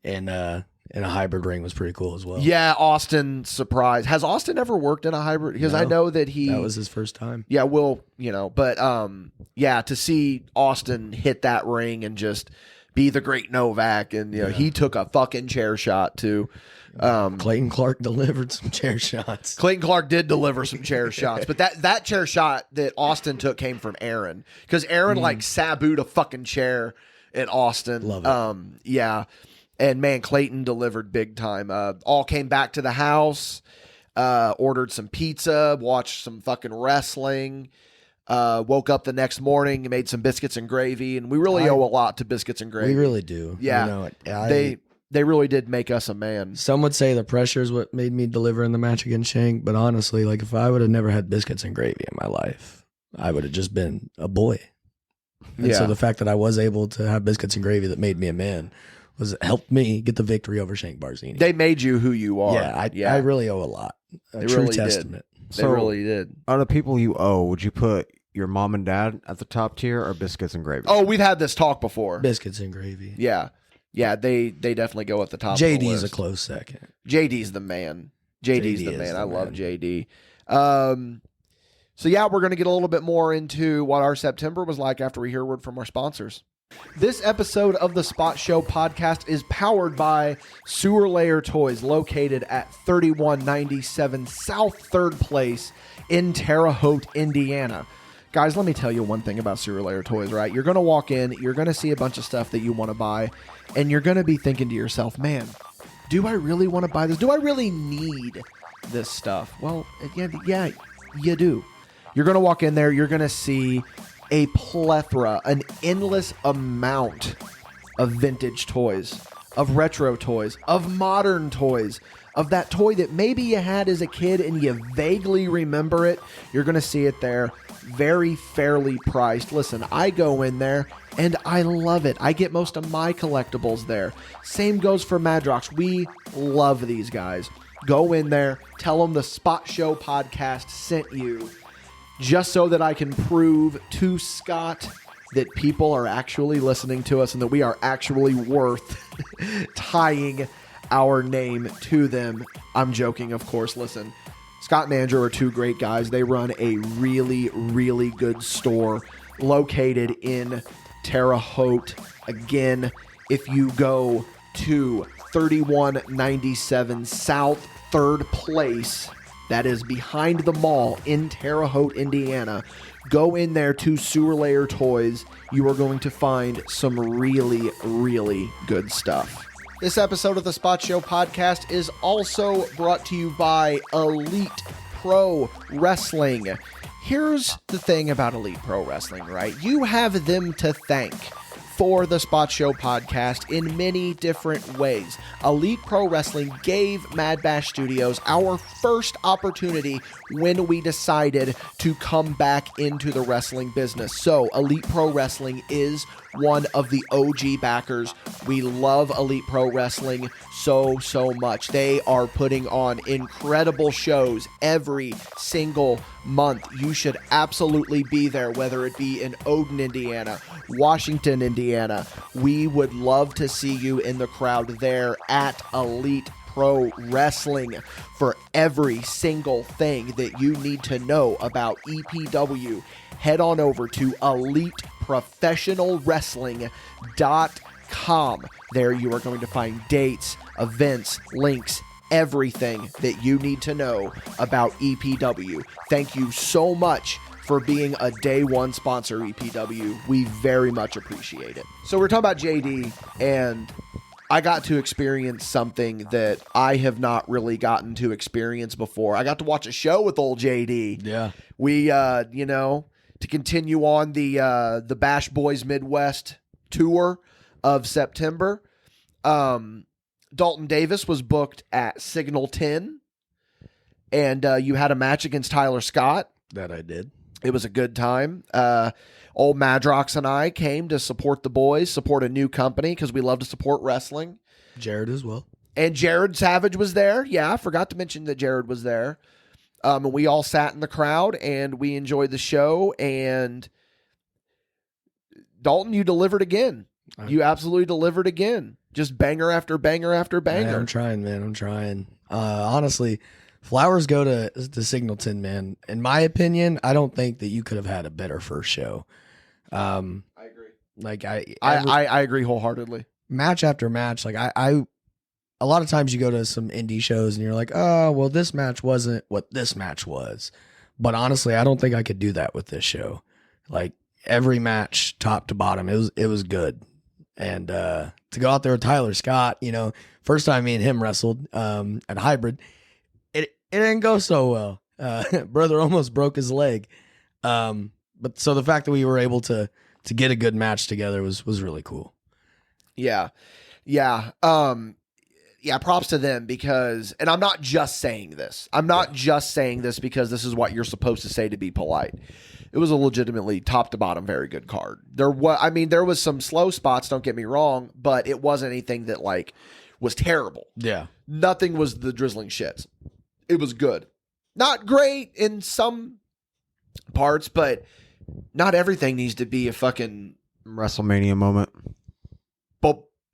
in a hybrid ring was pretty cool as well. Yeah, Austin surprised. Has Austin ever worked in a hybrid? Because I know that that was his first time. Yeah, well, but to see Austin hit that ring and just be the great Novak, and he took a fucking chair shot too. Clayton Clark delivered some chair shots. Clayton Clark did deliver some chair shots, but that chair shot that Austin took came from Aaron, because Aaron like sabooed a fucking chair in Austin. Love it. Yeah. And man, Clayton delivered big time. All came back to the house, ordered some pizza, watched some fucking wrestling, woke up the next morning and made some biscuits and gravy. And we really owe a lot to biscuits and gravy. We really do. Yeah. They really did make us a man. Some would say the pressure is what made me deliver in the match against Shank, but honestly, like if I would have never had biscuits and gravy in my life, I would have just been a boy. And so the fact that I was able to have biscuits and gravy that made me a man helped me get the victory over Shank Barzini. They made you who you are. I really owe a lot. A true really testament. They really did. Out of the people you owe, would you put your mom and dad at the top tier or biscuits and gravy? Oh, we've had this talk before. Biscuits and gravy. Yeah. Yeah, they definitely go at the top. JD's a close second. JD's the man. JD's the man. I love JD. So yeah, we're going to get a little bit more into what our September was like after we hear a word from our sponsors. This episode of the Spot Show podcast is powered by Sewer Layer Toys, located at 3197 South 3rd Place in Terre Haute, Indiana. Guys, let me tell you one thing about Sewer Layer Toys, right? You're going to walk in, you're going to see a bunch of stuff that you want to buy, and you're going to be thinking to yourself, man, do I really want to buy this? Do I really need this stuff? Well, yeah, you do. You're going to walk in there, you're going to see a plethora, an endless amount of vintage toys, of retro toys, of modern toys, of that toy that maybe you had as a kid and you vaguely remember it. You're going to see it there, very fairly priced. Listen, I go in there and I love it. I get most of my collectibles there. Same goes for Madrox. We love these guys. Go in there, tell them the Spot Show podcast sent you, just so that I can prove to Scott that people are actually listening to us and that we are actually worth tying our name to them. I'm joking, of course. Listen, Scott and Andrew are two great guys. They run a really, really good store located in Terre Haute. Again, if you go to 3197 South 3rd Place, that is behind the mall in Terre Haute, Indiana. Go in there to Sewer Layer Toys. You are going to find some really, really good stuff. This episode of the Spot Show podcast is also brought to you by Elite Pro Wrestling. Here's the thing about Elite Pro Wrestling, right? You have them to thank for the Spot Show podcast in many different ways. Elite Pro Wrestling gave MadBash Studios our first opportunity when we decided to come back into the wrestling business. So Elite Pro Wrestling is one of the OG backers. We love Elite Pro Wrestling so much. They are putting on incredible shows every single month. You should absolutely be there, whether it be in Odin, Indiana, Washington, Indiana. We would love to see you in the crowd there at Elite Pro Wrestling for every single thing that you need to know about EPW. Head on over to EliteProfessionalWrestling.com. There you are going to find dates, events, links, everything that you need to know about EPW. Thank you so much for being a day one sponsor, EPW. We very much appreciate it. So we're talking about JD, and I got to experience something that I have not really gotten to experience before. I got to watch a show with old JD. Yeah. We, to continue on the Bash Boys Midwest tour of September, Dalton Davis was booked at Signal 10, and you had a match against Tyler Scott. That I did. It was a good time. Old Madrox and I came to support the boys, support a new company because we love to support wrestling. Jared as well. And Jared Savage was there. Yeah, I forgot to mention that Jared was there. And we all sat in the crowd and we enjoyed the show. And Dalton, you delivered again. You absolutely delivered again. Just banger after banger after banger. Man, I'm trying, man. I'm trying. Honestly, flowers go to Singleton, man. In my opinion, I don't think that you could have had a better first show. I agree. Like I agree wholeheartedly. Match after match, like I a lot of times you go to some indie shows and you're like, oh, well, this match wasn't what this match was. But honestly, I don't think I could do that with this show. Like every match, top to bottom, it was good. And to go out there with Tyler Scott, first time me and him wrestled at Hybrid, it didn't go so well. Brother almost broke his leg. But so the fact that we were able to get a good match together was really cool. Yeah. Yeah. Props to them because, and I'm not just saying this. I'm not just saying this because this is what you're supposed to say to be polite. it was a legitimately top to bottom very good card. There was some slow spots, don't get me wrong, but it wasn't anything that like was terrible. Yeah. Nothing was the drizzling shits. It was good. Not great in some parts, but not everything needs to be a fucking WrestleMania moment.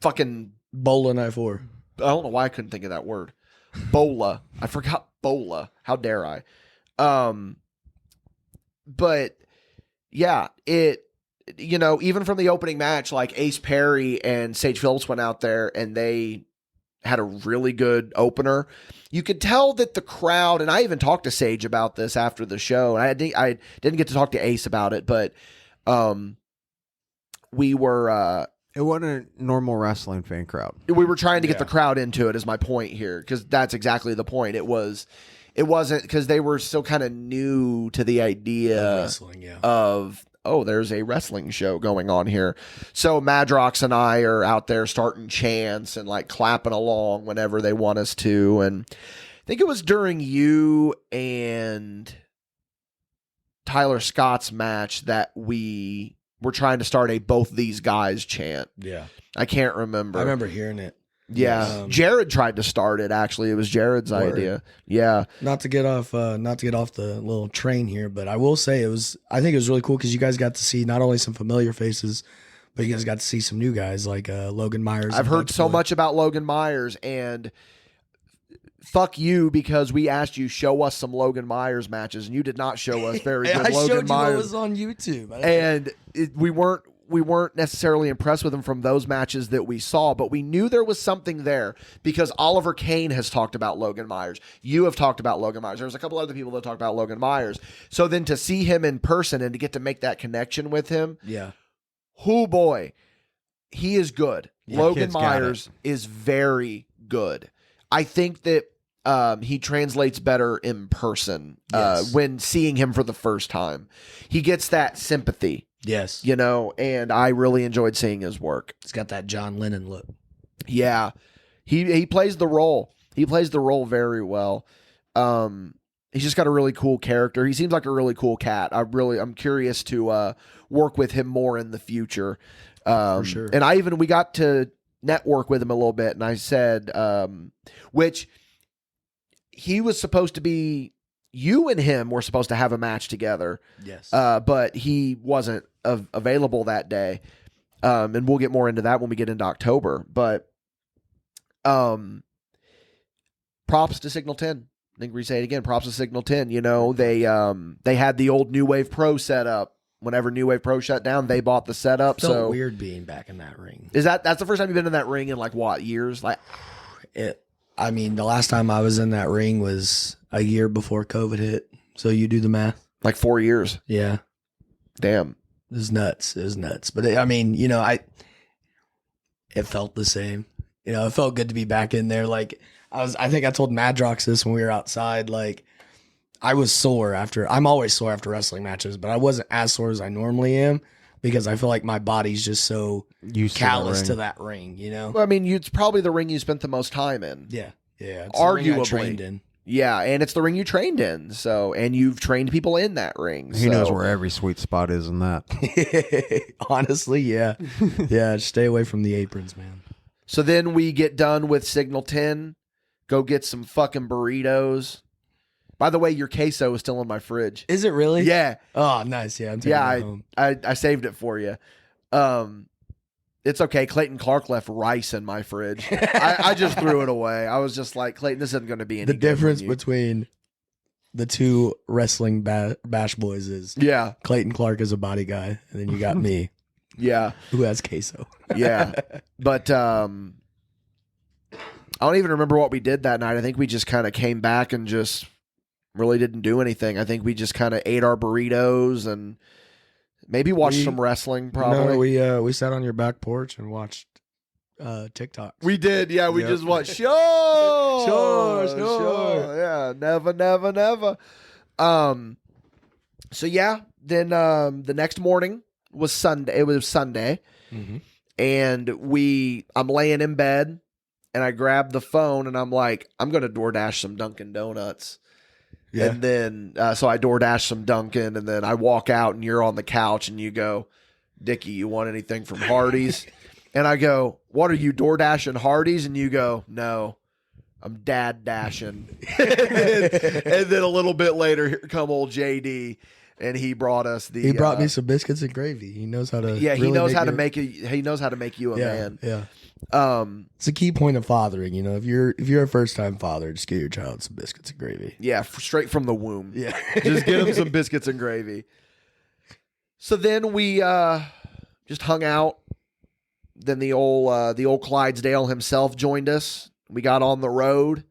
fucking Bola Night 4. I don't know why I couldn't think of that word. Bola. I forgot Bola. How dare I? But yeah, even from the opening match, like Ace Perry and Sage Phillips went out there and they had a really good opener. You could tell that the crowd, and I even talked to Sage about this after the show, and I didn't get to talk to Ace about it, but we were It wasn't a normal wrestling fan crowd. we were trying to get the crowd into it, is my point here, because that's exactly the point. It wasn't because they were still kind of new to the idea Wrestling, yeah. of, oh, there's a wrestling show going on here. So Madrox and I are out there starting chants and like clapping along whenever they want us to. And I think it was during you and Tyler Scott's match that we were trying to start a both these guys chant. Yeah. I can't remember. I remember hearing it. Yeah. Jared tried to start it, actually. It was Jared's idea. Yeah. Not to get off the little train here, but I will say I think it was really cool because you guys got to see not only some familiar faces, but you guys got to see some new guys like Logan Myers. I've heard so much about Logan Myers, and fuck you, because we asked you show us some Logan Myers matches, and you did not show us very good I Logan showed you Myers. what was on YouTube, And we weren't necessarily impressed with him from those matches that we saw, but we knew there was something there because Oliver Kane has talked about Logan Myers. You have talked about Logan Myers. There was a couple other people that talked about Logan Myers. So then to see him in person and to get to make that connection with him, yeah. Oh boy, he is good. Yeah, Logan kid's got Myers is very good. I think that he translates better in person Yes. when seeing him for the first time. He gets that sympathy. Yes. And I really enjoyed seeing his work. He's got that John Lennon look. Yeah. He plays the role. He plays the role very well. He's just got a really cool character. He seems like a really cool cat. I'm curious to work with him more in the future. For sure. And we got to network with him a little bit, and I said, which he was supposed to be, you and him were supposed to have a match together. Yes. But he wasn't available that day. And we'll get more into that when we get into October. But props to Signal 10. I think we say it again. Props to Signal 10. They had the old New Wave Pro setup. Whenever New Wave Pro shut down, they bought the setup. Felt weird being back in that ring. That's the first time you've been in that ring in like what years? Like the last time I was in that ring was a year before COVID hit. So you do the math. Like 4 years. Yeah. Damn. It was nuts. But it felt the same. It felt good to be back in there. Like I think I told Madrox this when we were outside. Like I was sore I'm always sore after wrestling matches, but I wasn't as sore as I normally am because I feel like my body's just so callous to that ring, Well, it's probably the ring you spent the most time in. Yeah. Yeah. It's Arguably. the ring I trained in. Yeah, and it's the ring you trained in. So, and you've trained people in that ring. He knows where every sweet spot is in that. Honestly, yeah. Yeah, just stay away from the aprons, man. So then we get done with Signal 10, go get some fucking burritos. By the way, your queso is still in my fridge. Is it really? Yeah. Oh, nice. Yeah, I'm taking it home. I saved it for you. It's okay. Clayton Clark left rice in my fridge. I just threw it away. I was just like, Clayton, this isn't going to be any The good difference for you. between the two wrestling bash boys is Clayton Clark is a body guy, and then you got me. Yeah. Who has queso. Yeah. But I don't even remember what we did that night. I think we just kind of came back and just really didn't do anything. I think we just kind of ate our burritos and maybe watched some wrestling, probably. No, we sat on your back porch and watched TikToks. We did, yeah. We just watched sure. Yeah, never. So yeah, then the next morning was Sunday. It was Sunday, and I'm laying in bed, and I grabbed the phone, and I'm like, I'm gonna DoorDash some Dunkin' Donuts. Yeah. And then, so I DoorDash some Dunkin', and then I walk out and you're on the couch and you go, Dickie, you want anything from Hardee's? And I go, what are you, DoorDashing Hardee's? And you go, no, I'm dad dashing. and then a little bit later, here come old JD, and he brought us the. He brought me some biscuits and gravy. He knows how to. Yeah, he really knows how to you- make it. He knows how to make you a man. Yeah. It's a key point of fathering. If you're a first time father, just get your child some biscuits and gravy. Yeah, straight from the womb. Yeah, just get him some biscuits and gravy. So then we just hung out. Then the old Clydesdale himself joined us. We got on the road,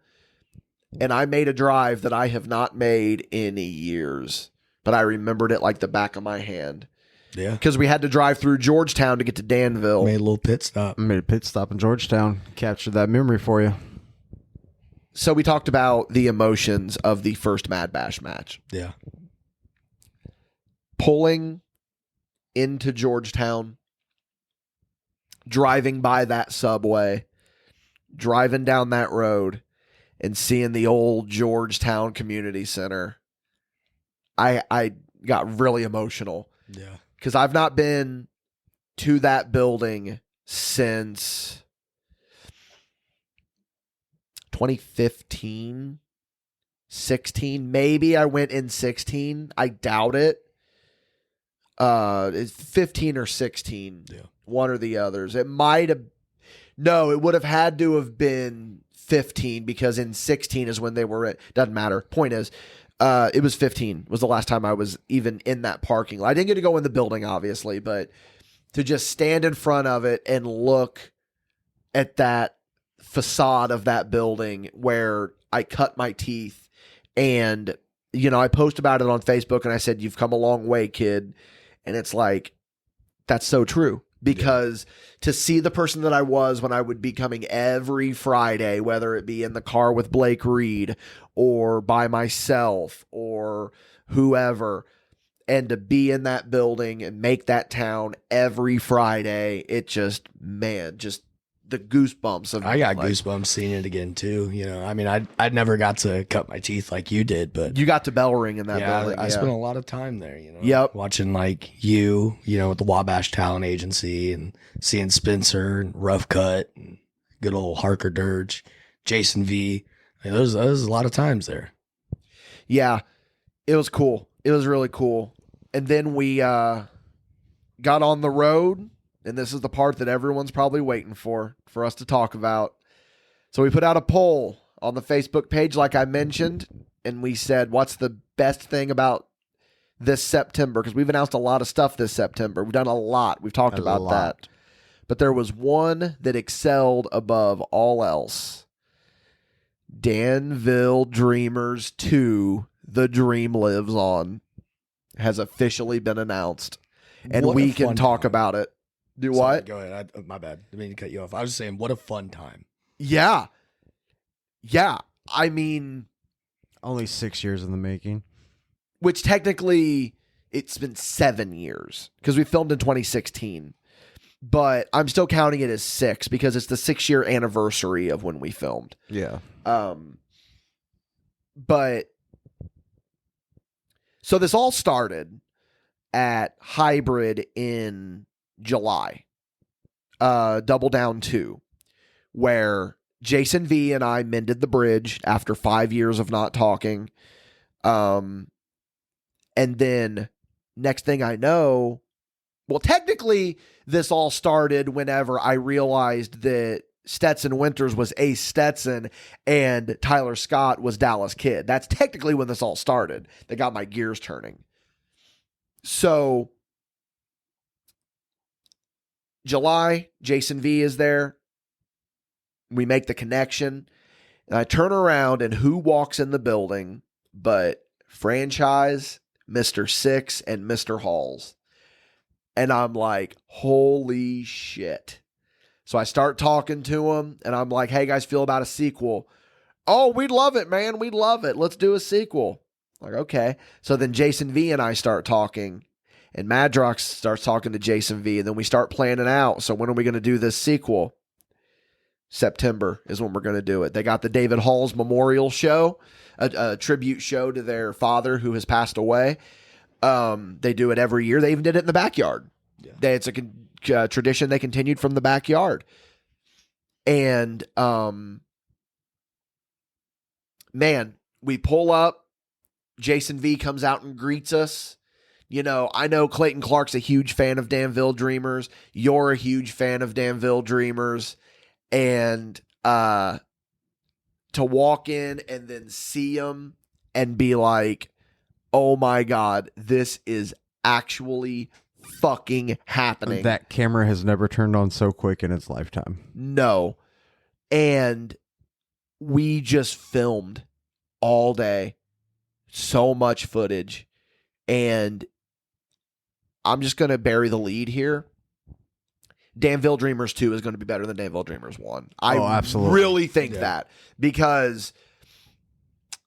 and I made a drive that I have not made in years, but I remembered it like the back of my hand. Yeah, because we had to drive through Georgetown to get to Danville. Made a little pit stop. Made a pit stop in Georgetown. Captured that memory for you. So we talked about the emotions of the first MadBash match. Yeah, pulling into Georgetown, driving by that subway, driving down that road, and seeing the old Georgetown Community Center. I got really emotional. Yeah. Because I've not been to that building since 2015, 16. Maybe I went in 16. I doubt it. It's 15 or 16. Yeah. One or the others. It might have. No, it would have had to have been 15 because in 16 is when they were at. Doesn't matter. Point is, it was 15 was the last time I was even in that parking lot. I didn't get to go in the building, obviously, but to just stand in front of it and look at that facade of that building where I cut my teeth. And, I post about it on Facebook and I said, you've come a long way, kid. And it's like, that's so true. Because to see the person that I was when I would be coming every Friday, whether it be in the car with Blake Reed or by myself or whoever, and to be in that building and make that town every Friday, it just the goosebumps of. I got goosebumps seeing it again too. I never got to cut my teeth like you did, but you got to bell ring in that building. I spent a lot of time there. Yep. Watching you, with the Wabash Talent Agency and seeing Spencer and Rough Cut and good old Harker Dirge, Jason V. There was a lot of times there. Yeah, it was cool. It was really cool. And then we got on the road. And this is the part that everyone's probably waiting for us to talk about. So we put out a poll on the Facebook page, like I mentioned, and we said, what's the best thing about this September? Because we've announced a lot of stuff this September. We've done a lot. We've talked about that. But there was one that excelled above all else. Danville Dreamers 2, The Dream Lives On, has officially been announced. And What we a can fun talk time. about it. Do Sorry, what? Go ahead. My bad. I didn't mean to cut you off. I was just saying, what a fun time. Yeah. Yeah. I mean, Only 6 years in the making. which technically it's been 7 years because we filmed in 2016. But I'm still counting it as 6 because it's the 6-year anniversary of when we filmed. Yeah. But so this all started at Hybrid in July, Double Down 2, where Jason V and I mended the bridge after 5 years of not talking. And then next thing I know, well, technically this all started whenever I realized that Stetson Winters was Ace Stetson and Tyler Scott was Dallas Kid. That's technically when this all started. That got my gears turning. So July, Jason V is there. We make the connection. And I turn around and who walks in the building but Franchise, Mr. Six, and Mr. Halls. And I'm like, holy shit. So I start talking to him and I'm like, hey guys, feel about a sequel? Oh, we'd love it, man. We'd love it. Let's do a sequel. Like, okay. So then Jason V and I start talking and Madrox starts talking to Jason V and then we start planning out. So when are we going to do this sequel? September is when we're going to do it. They got the David Hall's memorial show, a tribute show to their father who has passed away. They do it every year. They even did it in the backyard. Yeah. It's a tradition they continued from the backyard. And, man, we pull up. Jason V comes out and greets us. You know, I know Clayton Clark's a huge fan of Danville Dreamers. You're a huge fan of Danville Dreamers. And to walk in and then see him and be like, oh my God, this is actually fucking happening. That camera has never turned on so quick in its lifetime. No. And we just filmed all day. So much footage. And I'm just going to bury the lead here. Danville Dreamers 2 is going to be better than Danville Dreamers 1. I absolutely. really think that because,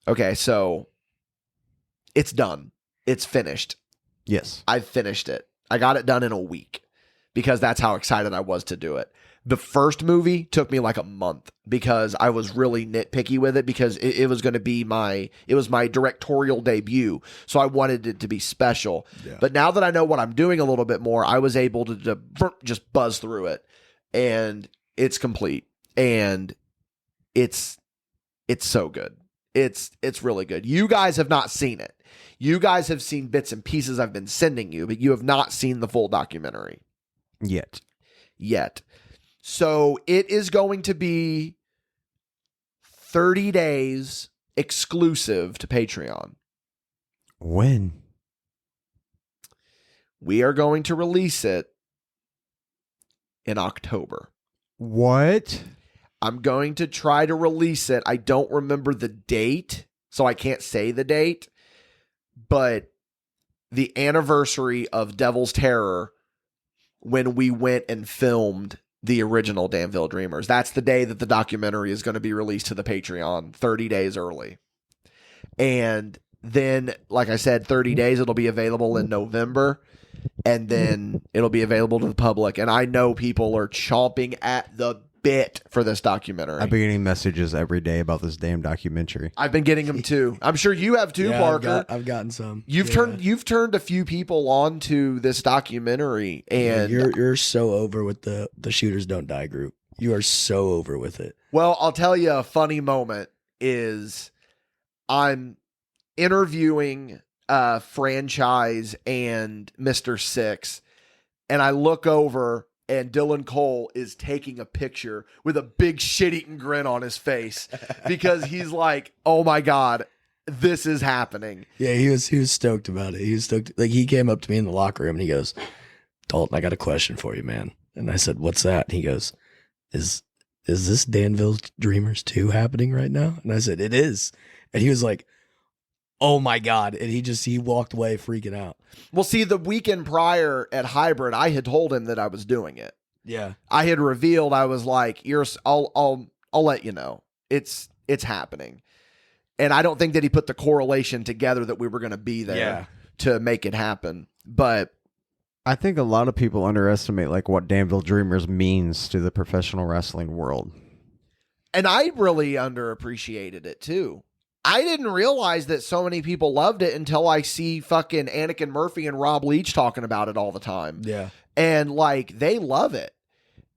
okay, so it's done. It's finished. Yes. I've finished it. I got it done in a week because that's how excited I was to do it. The first movie took me like a month because I was really nitpicky with it because it was going to be my directorial debut. So I wanted it to be special. Yeah. But now that I know what I'm doing a little bit more, I was able to just buzz through it, and it's complete, and it's so good. It's really good. You guys have not seen it. You guys have seen bits and pieces I've been sending you, but you have not seen the full documentary. Yet. So it is going to be 30 days exclusive to Patreon. When? We are going to release it in October. What? I'm going to try to release it. I don't remember the date, so I can't say the date. But the anniversary of Devil's Terror, when we went and filmed the original Danville Dreamers, that's the day that the documentary is going to be released to the Patreon 30 days early. And then, like I said, 30 days, it'll be available in November, and then it'll be available to the public. And I know people are chomping at the bit for this documentary. I've been getting messages every day about this damn documentary. I've been getting them too. I'm sure you have too, Parker. I've gotten some. You've turned a few people on to this documentary, and you're so over with the Shooters Don't Die group. You are so over with it. Well, I'll tell you a funny moment is I'm interviewing Franchise and Mr. Six, and I look over and Dylan Cole is taking a picture with a big shit-eating grin on his face because he's like, oh my God, this is happening. Yeah, he was stoked about it. He was stoked. Like, he came up to me in the locker room and he goes, Dalton, I got a question for you, man. And I said, what's that? And he goes, is this Danville Dreamers 2 happening right now? And I said, it is. And he was like, oh my God. And he walked away freaking out. Well, see, the weekend prior at Hybrid, I had told him that I was doing it. Yeah. I had revealed, I was like, I'll let you know. It's happening. And I don't think that he put the correlation together that we were going to be there to make it happen. But I think a lot of people underestimate like what Danville Dreamers means to the professional wrestling world. And I really underappreciated it too. I didn't realize that so many people loved it until I see fucking Anakin Murphy and Rob Leach talking about it all the time. Yeah. And like, they love it.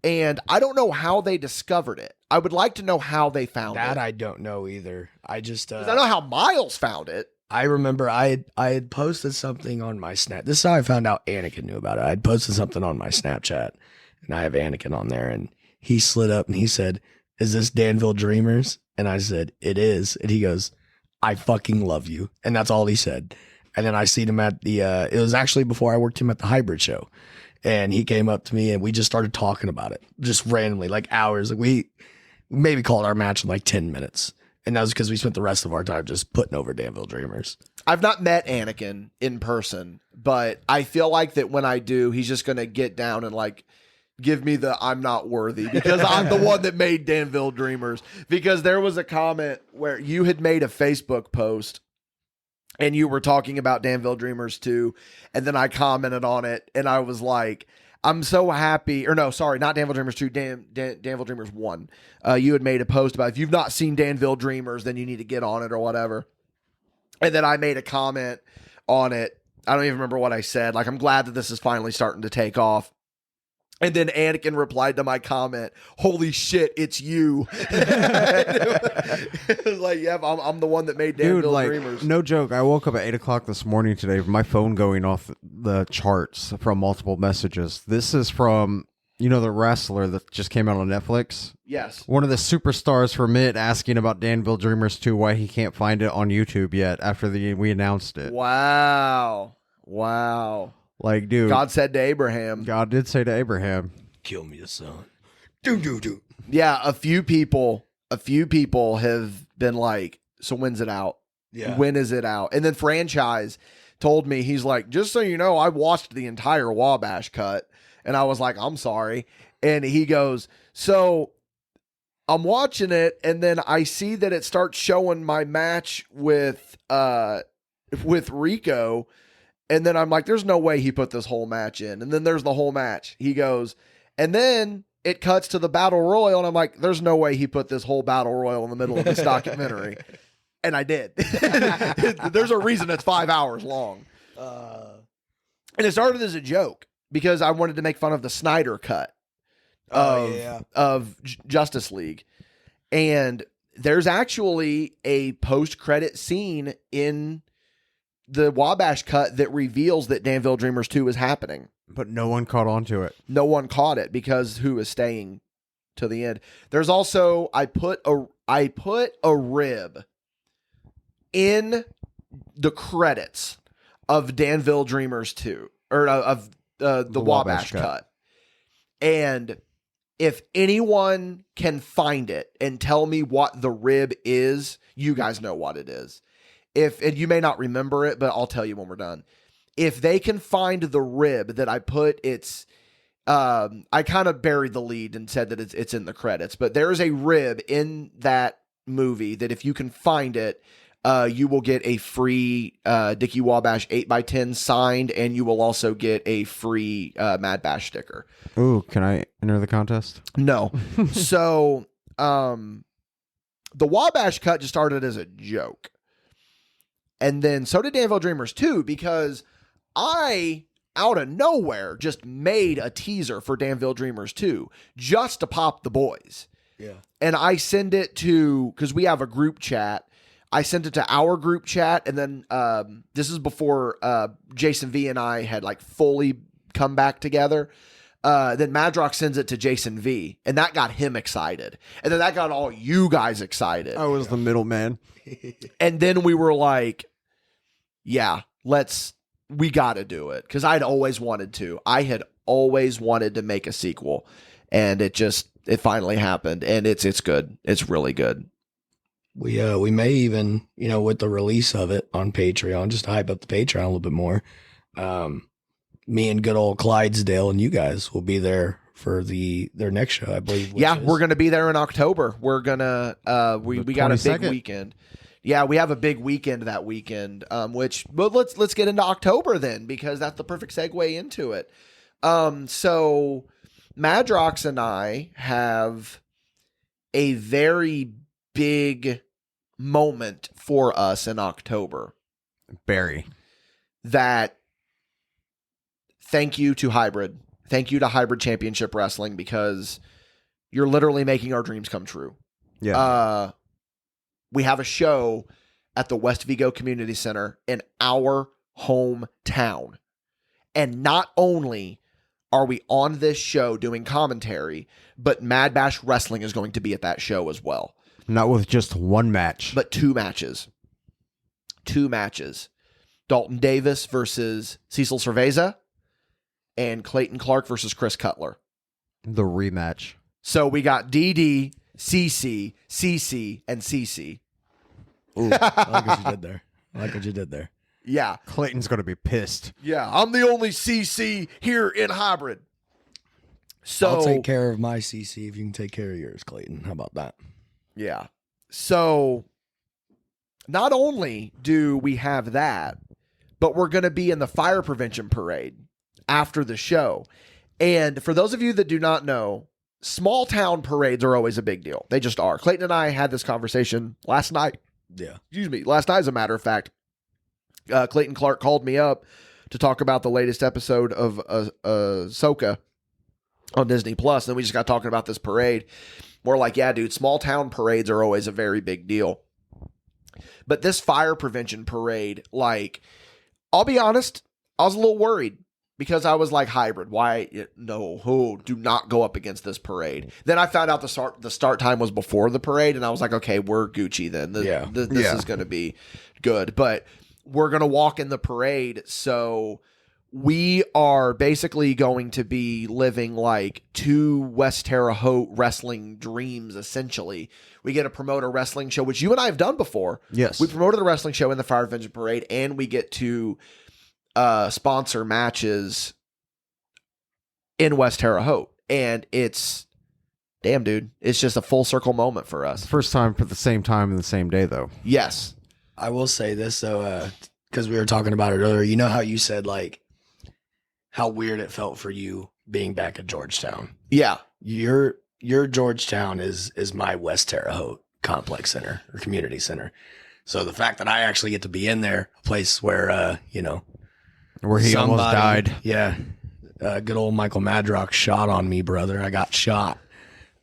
And I don't know how they discovered it. I would like to know how they found it. That I don't know either. I just I know how Miles found it. I remember I had posted something on my Snap. This is how I found out Anakin knew about it. I had posted something on my Snapchat, and I have Anakin on there, and he slid up and he said, "Is this Danville Dreamers?" And I said, "It is." And he goes, "I fucking love you." And that's all he said. And then I seen him at the, it was actually before I worked him at the Hybrid show. And he came up to me and we just started talking about it just randomly, like hours. Like we maybe called our match in like 10 minutes. And that was because we spent the rest of our time just putting over Danville Dreamers. I've not met Anakin in person, but I feel like that when I do, he's just going to get down and like give me the I'm not worthy because I'm the one that made Danville Dreamers. Because there was a comment where you had made a Facebook post and you were talking about Danville Dreamers too. And then I commented on it and I was like, I'm so happy. Or no, sorry, not Danville Dreamers 2, Danville Dreamers 1. You had made a post about if you've not seen Danville Dreamers, then you need to get on it or whatever. And then I made a comment on it. I don't even remember what I said. Like, I'm glad that this is finally starting to take off. And then Anakin replied to my comment, "Holy shit, it's you." It was like, yeah, I'm the one that made Danville Dreamers. No joke. I woke up at 8 o'clock this morning today with my phone going off the charts from multiple messages. This is from, the wrestler that just came out on Netflix. Yes. One of the superstars from it asking about Danville Dreamers 2, why he can't find it on YouTube yet after we announced it. Wow. Like, dude. God said to Abraham. God did say to Abraham. Kill me, son. Do. Yeah, a few people have been like, so when's it out? Yeah. When is it out? And then Franchise told me, he's like, just so you know, I watched the entire Wabash cut. And I was like, I'm sorry. And he goes, so I'm watching it, and then I see that it starts showing my match with Rico. And then I'm like, there's no way he put this whole match in. And then there's the whole match. He goes, and then it cuts to the Battle Royal. And I'm like, there's no way he put this whole Battle Royal in the middle of this documentary. And I did. There's a reason it's 5 hours long. And it started as a joke because I wanted to make fun of the Snyder cut of Justice League. And there's actually a post-credit scene in the Wabash cut that reveals that Danville Dreamers 2 is happening. But no one caught on to it. No one caught it because who is staying to the end? There's also, I put a rib in the credits of Danville Dreamers 2, or of the Wabash cut. And if anyone can find it and tell me what the rib is, you guys know what it is. And you may not remember it, but I'll tell you when we're done. If they can find the rib that I put, I kind of buried the lead and said that it's in the credits, but there's a rib in that movie that if you can find it, you will get a free Dickie Wabash 8x10 signed, and you will also get a free MadBash sticker. Ooh, can I enter the contest? No. So the Wabash cut just started as a joke. And then so did Danville Dreamers 2, because I, out of nowhere, just made a teaser for Danville Dreamers 2 just to pop the boys. Yeah. And I send it to, because we have a group chat, I sent it to our group chat, and then this is before Jason V and I had like fully come back together. Then Madrox sends it to Jason V, and that got him excited. And then that got all you guys excited. I was the middleman. And then we were like, yeah, we got to do it. Because I'd always wanted to. I had always wanted to make a sequel. And it finally happened. And it's good. It's really good. We may even, with the release of it on Patreon, just to hype up the Patreon a little bit more. Me and good old Clydesdale and you guys will be there for their next show, I believe. Yeah, we're going to be there in October. We're going to, we got a big weekend. Yeah, we have a big weekend that weekend, but let's get into October then, because that's the perfect segue into it. So Madrox and I have a very big moment for us in October. Barry. Thank you to Hybrid. Thank you to Hybrid Championship Wrestling, because you're literally making our dreams come true. Yeah. We have a show at the West Vigo Community Center in our hometown. And not only are we on this show doing commentary, but MadBash Wrestling is going to be at that show as well. Not with just one match, but two matches. Dalton Davis versus Cecil Cerveza, and Clayton Clark versus Chris Cutler. The rematch. So we got DD, CC, CC, and CC. Ooh, I like what you did there. Yeah. Clayton's going to be pissed. Yeah, I'm the only CC here in Hybrid. So I'll take care of my CC if you can take care of yours, Clayton. How about that? Yeah. So not only do we have that, but we're going to be in the fire prevention parade after the show. And for those of you that do not know, small town parades are always a big deal. They just are. Clayton and I had this conversation last night. Yeah. Excuse me. Last night, as a matter of fact, Clayton Clark called me up to talk about the latest episode of Ahsoka on Disney Plus. And then we just got talking about this parade. We're like, yeah, dude, small town parades are always a very big deal. But this fire prevention parade, like, I'll be honest, I was a little worried because I was like, hybrid. Why? No, do not go up against this parade. Then I found out the start time was before the parade, and I was like, okay, we're Gucci then. This is going to be good. But we're going to walk in the parade, so we are basically going to be living like two West Terre Haute wrestling dreams, essentially. We get to promote a wrestling show, which you and I have done before. Yes. We promoted a wrestling show in the Fire Prevention Parade, and we get to sponsor matches in West Terre Haute. And it's, damn, dude, it's just a full circle moment for us. First time at the same time in the same day, though. Yes. I will say this, though, because we were talking about it earlier. You know how you said, like, how weird it felt for you being back at Georgetown. Yeah. Your Georgetown is my West Terre Haute complex center or community center. So the fact that I actually get to be in there, a place where, where he almost died. Yeah. Good old Michael Madrox shot on me, brother. I got shot.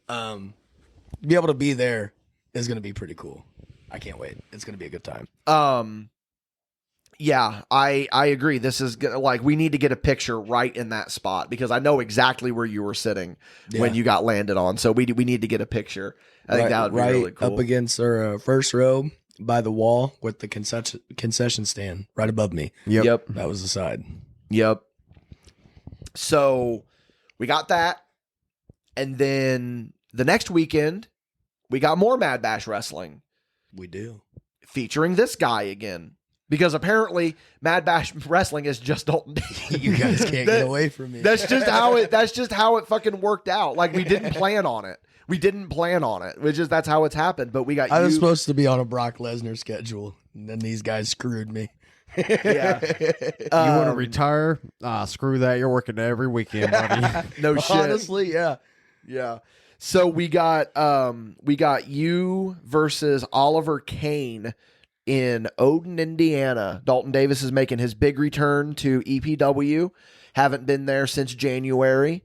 Be able to be there is going to be pretty cool. I can't wait. It's going to be a good time. Yeah, I agree. This is like, we need to get a picture right in that spot because I know exactly where you were sitting when you got landed on. So we need to get a picture. I think that would be really cool. Up against our first row by the wall with the concession stand right above me. Yep. That was the side. Yep. So we got that. And then the next weekend, we got more MadBash Wrestling. We do. Featuring this guy again. Because apparently MadBash Wrestling is just Dalton Davis. You guys can't get away from me. That's just how it fucking worked out. Like, we didn't plan on it. That's how it's happened. But we got I was supposed to be on a Brock Lesnar schedule, and then these guys screwed me. Yeah. You want to retire? Screw that. You're working every weekend, buddy. No shit. Honestly, yeah. Yeah. So we got you versus Oliver Kane in Odin, Indiana. Dalton Davis is making his big return to EPW. Haven't been there since January.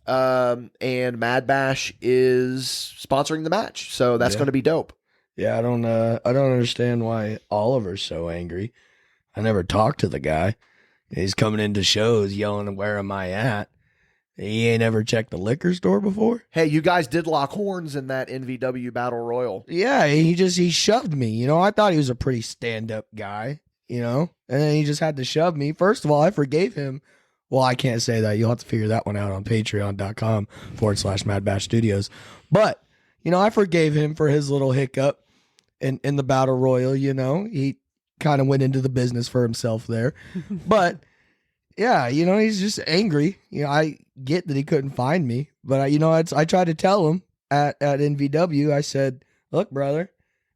And MadBash is sponsoring the match. So that's going to be dope. Yeah, I don't understand why Oliver's so angry. I never talked to the guy. He's coming into shows yelling, "Where am I at?" He ain't ever checked the liquor store before. Hey, you guys did lock horns in that NVW Battle Royal. Yeah, he shoved me. I thought he was a pretty stand-up guy, and then he just had to shove me. First of all, I forgave him. Well, I can't say that. You'll have to figure that one out on patreon.com/MadBash Studios. But, I forgave him for his little hiccup in the Battle Royal, He kind of went into the business for himself there. But, yeah, he's just angry. I get that he couldn't find me. But, I tried to tell him at NVW, I said, "Look, brother,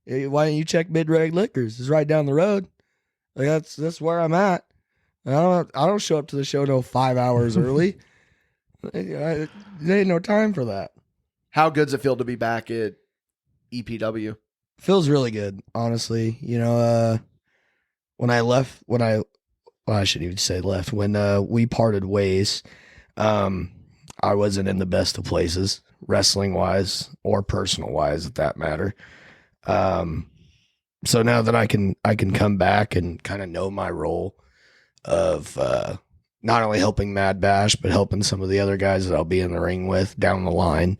why don't you check Mid-Reg Liquors? It's right down the road. Like, that's where I'm at. I don't show up to the show no 5 hours early. There ain't no time for that." How good's it feel to be back at EPW? Feels really good, honestly. When I left, I shouldn't even say left. When we parted ways, I wasn't in the best of places, wrestling wise or personal wise, at that matter. So now that I can come back and kind of know my role of not only helping MadBash, but helping some of the other guys that I'll be in the ring with down the line,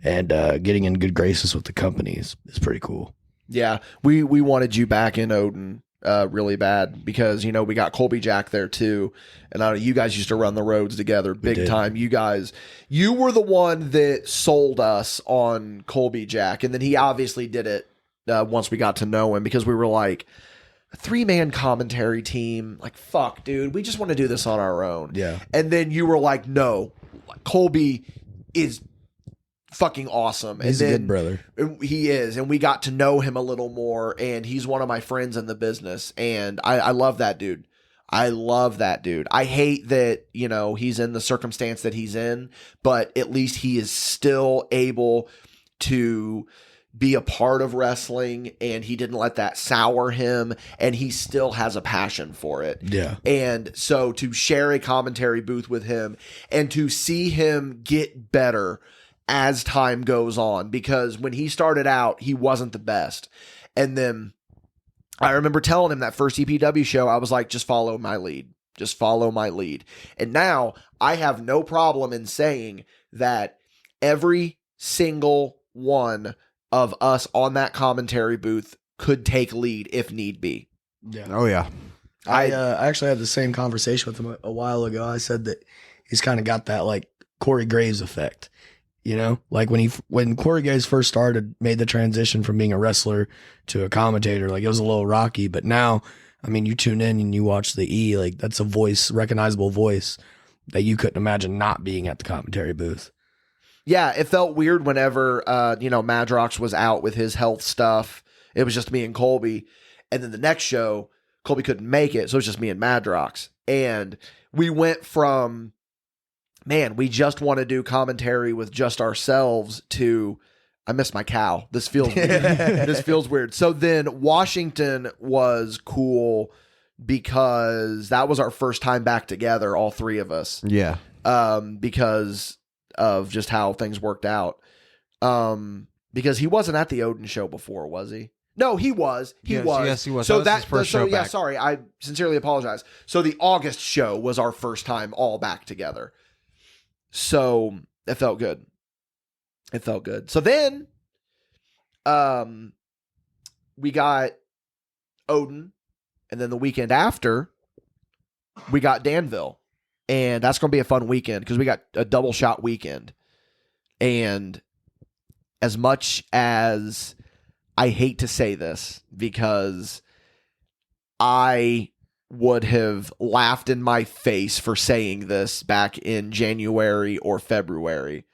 and getting in good graces with the company is pretty cool. Yeah, we wanted you back in Odin really bad because, we got Colby Jack there too. And you guys used to run the roads together big time. You were the one that sold us on Colby Jack. And then he obviously did it once we got to know him, because we were like a 3-man commentary team. Like, fuck, dude, we just want to do this on our own. Yeah. And then you were like, no, Colby is fucking awesome. He's a good brother. He is. And we got to know him a little more, and he's one of my friends in the business. And I love that dude. I love that dude. I hate that, you know, he's in the circumstance that he's in, but at least he is still able to be a part of wrestling, and he didn't let that sour him, and he still has a passion for it. Yeah. And so to share a commentary booth with him and to see him get better as time goes on, because when he started out, he wasn't the best. And then I remember telling him that first EPW show, I was like, just follow my lead. Just follow my lead. And now I have no problem in saying that every single one of us on that commentary booth could take lead if need be. Yeah. Oh, yeah. I actually had the same conversation with him a while ago. I said that he's kind of got that like Corey Graves effect, you know, like when Corey Graves first started, made the transition from being a wrestler to a commentator, like it was a little rocky, but now, I mean, you tune in and you watch the E, like that's a voice, recognizable voice that you couldn't imagine not being at the commentary booth. Yeah, it felt weird whenever, Madrox was out with his health stuff. It was just me and Colby. And then the next show, Colby couldn't make it, so it was just me and Madrox. And we went from, man, we just want to do commentary with just ourselves to, I miss my cow. This feels weird. This feels weird. So then Washington was cool because that was our first time back together, all three of us. Yeah. Because of just how things worked out. Because he wasn't at the Odin show before, was he? No, he was. Yes, he was. So that was his first show back. sorry, I sincerely apologize. So the August show was our first time all back together. So it felt good. It felt good. So then, we got Odin, and then the weekend after, we got Danville. And that's going to be a fun weekend because we got a double shot weekend. And as much as I hate to say this, because I would have laughed in my face for saying this back in January or February,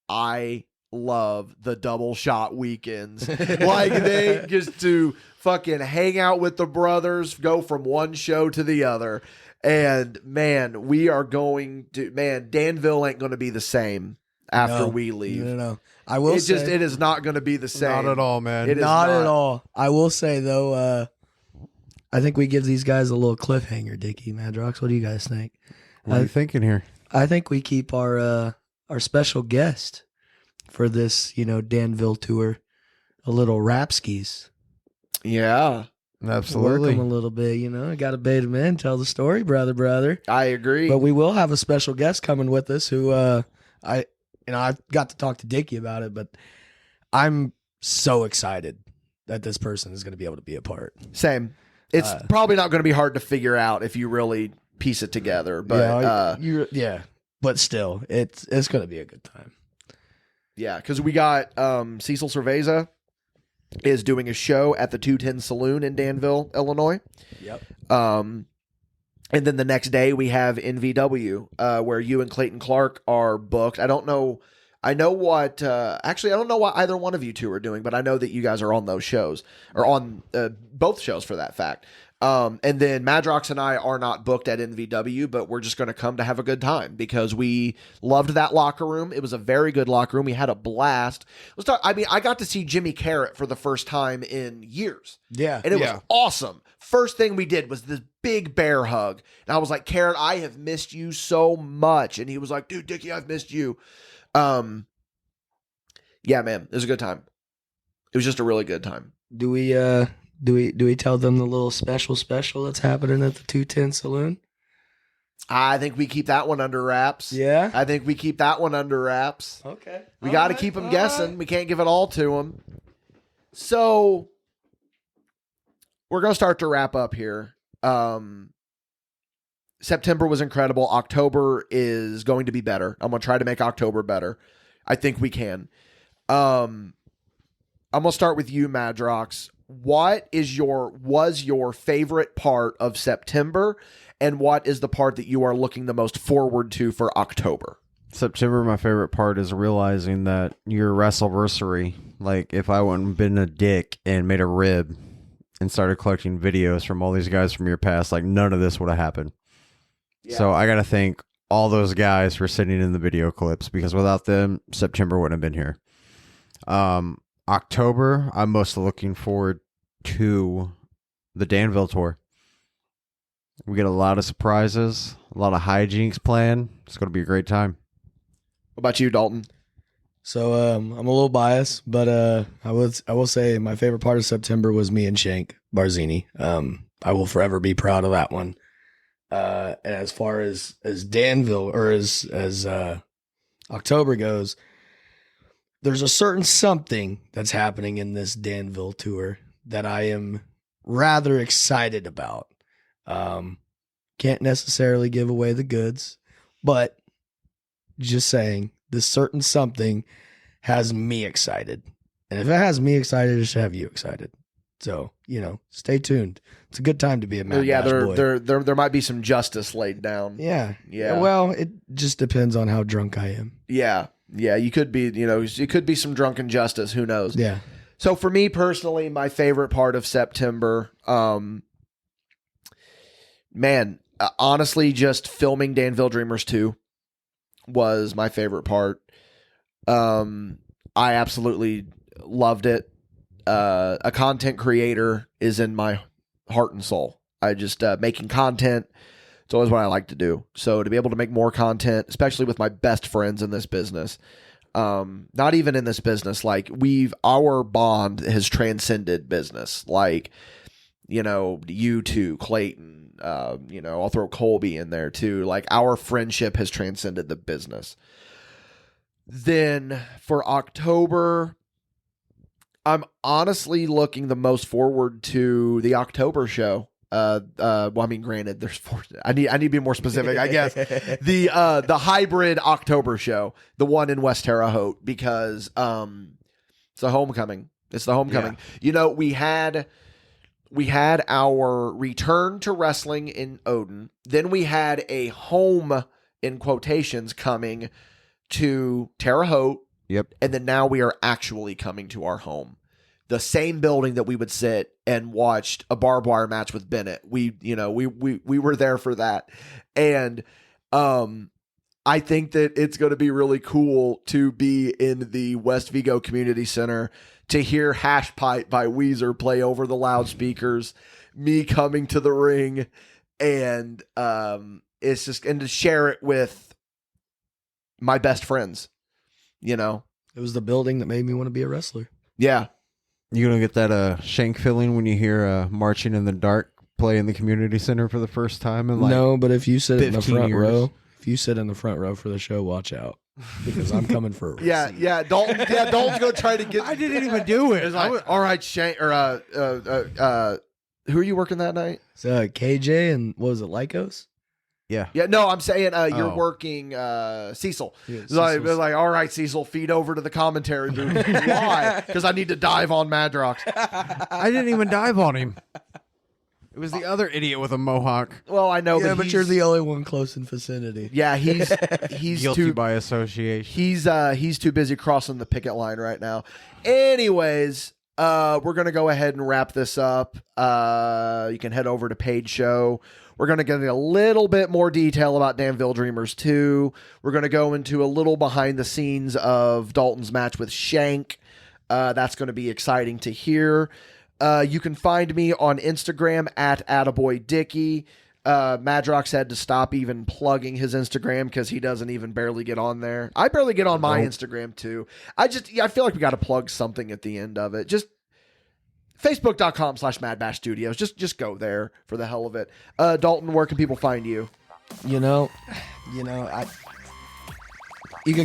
I love the double shot weekends. Like they just to fucking hang out with the brothers, go from one show to the other. And man, we are going to, Danville ain't going to be the same after we leave. No. I will say it is not going to be the same. Not at all, man. It is not at all. I will say though, I think we give these guys a little cliffhanger, Dickie, Madrox. What do you guys think? What are you thinking here? I think we keep our special guest for this, Danville tour, a little Rapskis. Yeah. Absolutely. Work them a little bit, I got to bait them in, tell the story, brother. I agree. But we will have a special guest coming with us who I got to talk to Dickie about it, but I'm so excited that this person is going to be able to be a part. Same. It's probably not going to be hard to figure out if you really piece it together, but but still, it's going to be a good time. Yeah, because we got Cecil Cerveza is doing a show at the 210 Saloon in Danville, Illinois. Yep. And then the next day we have NVW, where you and Clayton Clark are booked. I don't know. I know what. Actually, I don't know what either one of you two are doing, but I know that you guys are on those shows, or on both shows for that fact. And then Madrox and I are not booked at NVW, but we're just going to come to have a good time because we loved that locker room. It was a very good locker room. We had a blast. I got to see Jimmy Carrot for the first time in years. Yeah. And it was awesome. First thing we did was this big bear hug. And I was like, Carrot, I have missed you so much. And he was like, dude, Dickie, I've missed you. Yeah, man, it was a good time. It was just a really good time. Do we tell them the little special that's happening at the 210 Saloon? I think we keep that one under wraps. Yeah? I think we keep that one under wraps. Okay. We got to keep them guessing. We can't give it all to them. So we're going to start to wrap up here. September was incredible. October is going to be better. I'm going to try to make October better. I think we can. I'm going to start with you, Madrox. What was your favorite part of September, and what is the part that you are looking the most forward to for October? September, my favorite part is realizing that your Wrestleversary, like if I wouldn't been a dick and made a rib and started collecting videos from all these guys from your past, like none of this would have happened. So I got to thank all those guys for sitting in the video clips, because without them, September wouldn't have been here. October, I'm most looking forward to the Danville tour. We get a lot of surprises, a lot of hijinks planned. It's going to be a great time. What about you, Dalton? So I'm a little biased, but I will say my favorite part of September was me and Shank Barzini. I will forever be proud of that one. And as far as Danville, or as October goes, there's a certain something that's happening in this Danville tour that I am rather excited about. Can't necessarily give away the goods, but just saying, this certain something has me excited. And if it has me excited, it should have you excited. So, stay tuned. It's a good time to be a MadBash boy. There might be some justice laid down. Yeah. Yeah. Well, it just depends on how drunk I am. Yeah. Yeah. You could be, it could be some drunken justice. Who knows? Yeah. So for me personally, my favorite part of September, honestly, just filming Danville Dreamers 2 was my favorite part. I absolutely loved it. A content creator is in my heart and soul. I just making content. It's always what I like to do. So to be able to make more content, especially with my best friends in this business, not even in this business, like our bond has transcended business. Like, you two, Clayton, I'll throw Colby in there too. Like, our friendship has transcended the business. Then for October, I'm honestly looking the most forward to the October show. Granted, there's 4. I need to be more specific, I guess. The hybrid October show, the one in West Terre Haute, because it's the homecoming. It's the homecoming. Yeah. We had our return to wrestling in Odin. Then we had a home, in quotations, coming to Terre Haute. Yep. And then now we are actually coming to our home. The same building that we would sit and watched a barbed wire match with Bennett. We were there for that. And I think that it's going to be really cool to be in the West Vigo Community Center, to hear Hash Pipe by Weezer play over the loudspeakers, me coming to the ring, and it's just, and to share it with my best friends, It was the building that made me want to be a wrestler. Yeah. You gonna get that Shank feeling when you hear Marching in the Dark play in the community center for the first time in No, but if you sit in the 15 front years. row, for the show, watch out, because I'm coming for a wrestling. Yeah. Dalton's gonna try to get. I didn't even do it. All right, Shank, or who are you working that night? So KJ and what was it, Lycos? Yeah. No, I'm saying you're working Cecil. Yeah, like, all right, Cecil, feed over to the commentary booth. Why? Because I need to dive on Madrox. I didn't even dive on him. It was the other idiot with a mohawk. Well, I know, but you're the only one close in vicinity. Yeah, he's guilty by association. He's too busy crossing the picket line right now. Anyways, we're gonna go ahead and wrap this up. You can head over to Page Show. We're going to get a little bit more detail about Danville Dreamers 2. We're going to go into a little behind the scenes of Dalton's match with Shank. That's going to be exciting to hear. You can find me on Instagram at Attaboydicky. Madrox had to stop even plugging his Instagram because he doesn't even barely get on there. I barely get on my Instagram too. I feel like we got to plug something at the end of it. Just Facebook.com/MadBash Studios. Just go there for the hell of it. Dalton, where can people find you? You can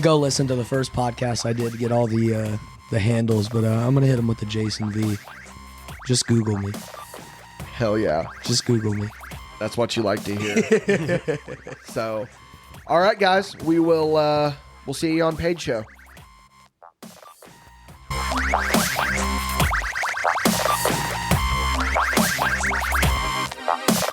go listen to the first podcast I did to get all the handles, but I'm gonna hit them with the Jason V. Just Google me. Hell yeah. Just Google me. That's what you like to hear. So, all right, guys, we'll see you on Page Show.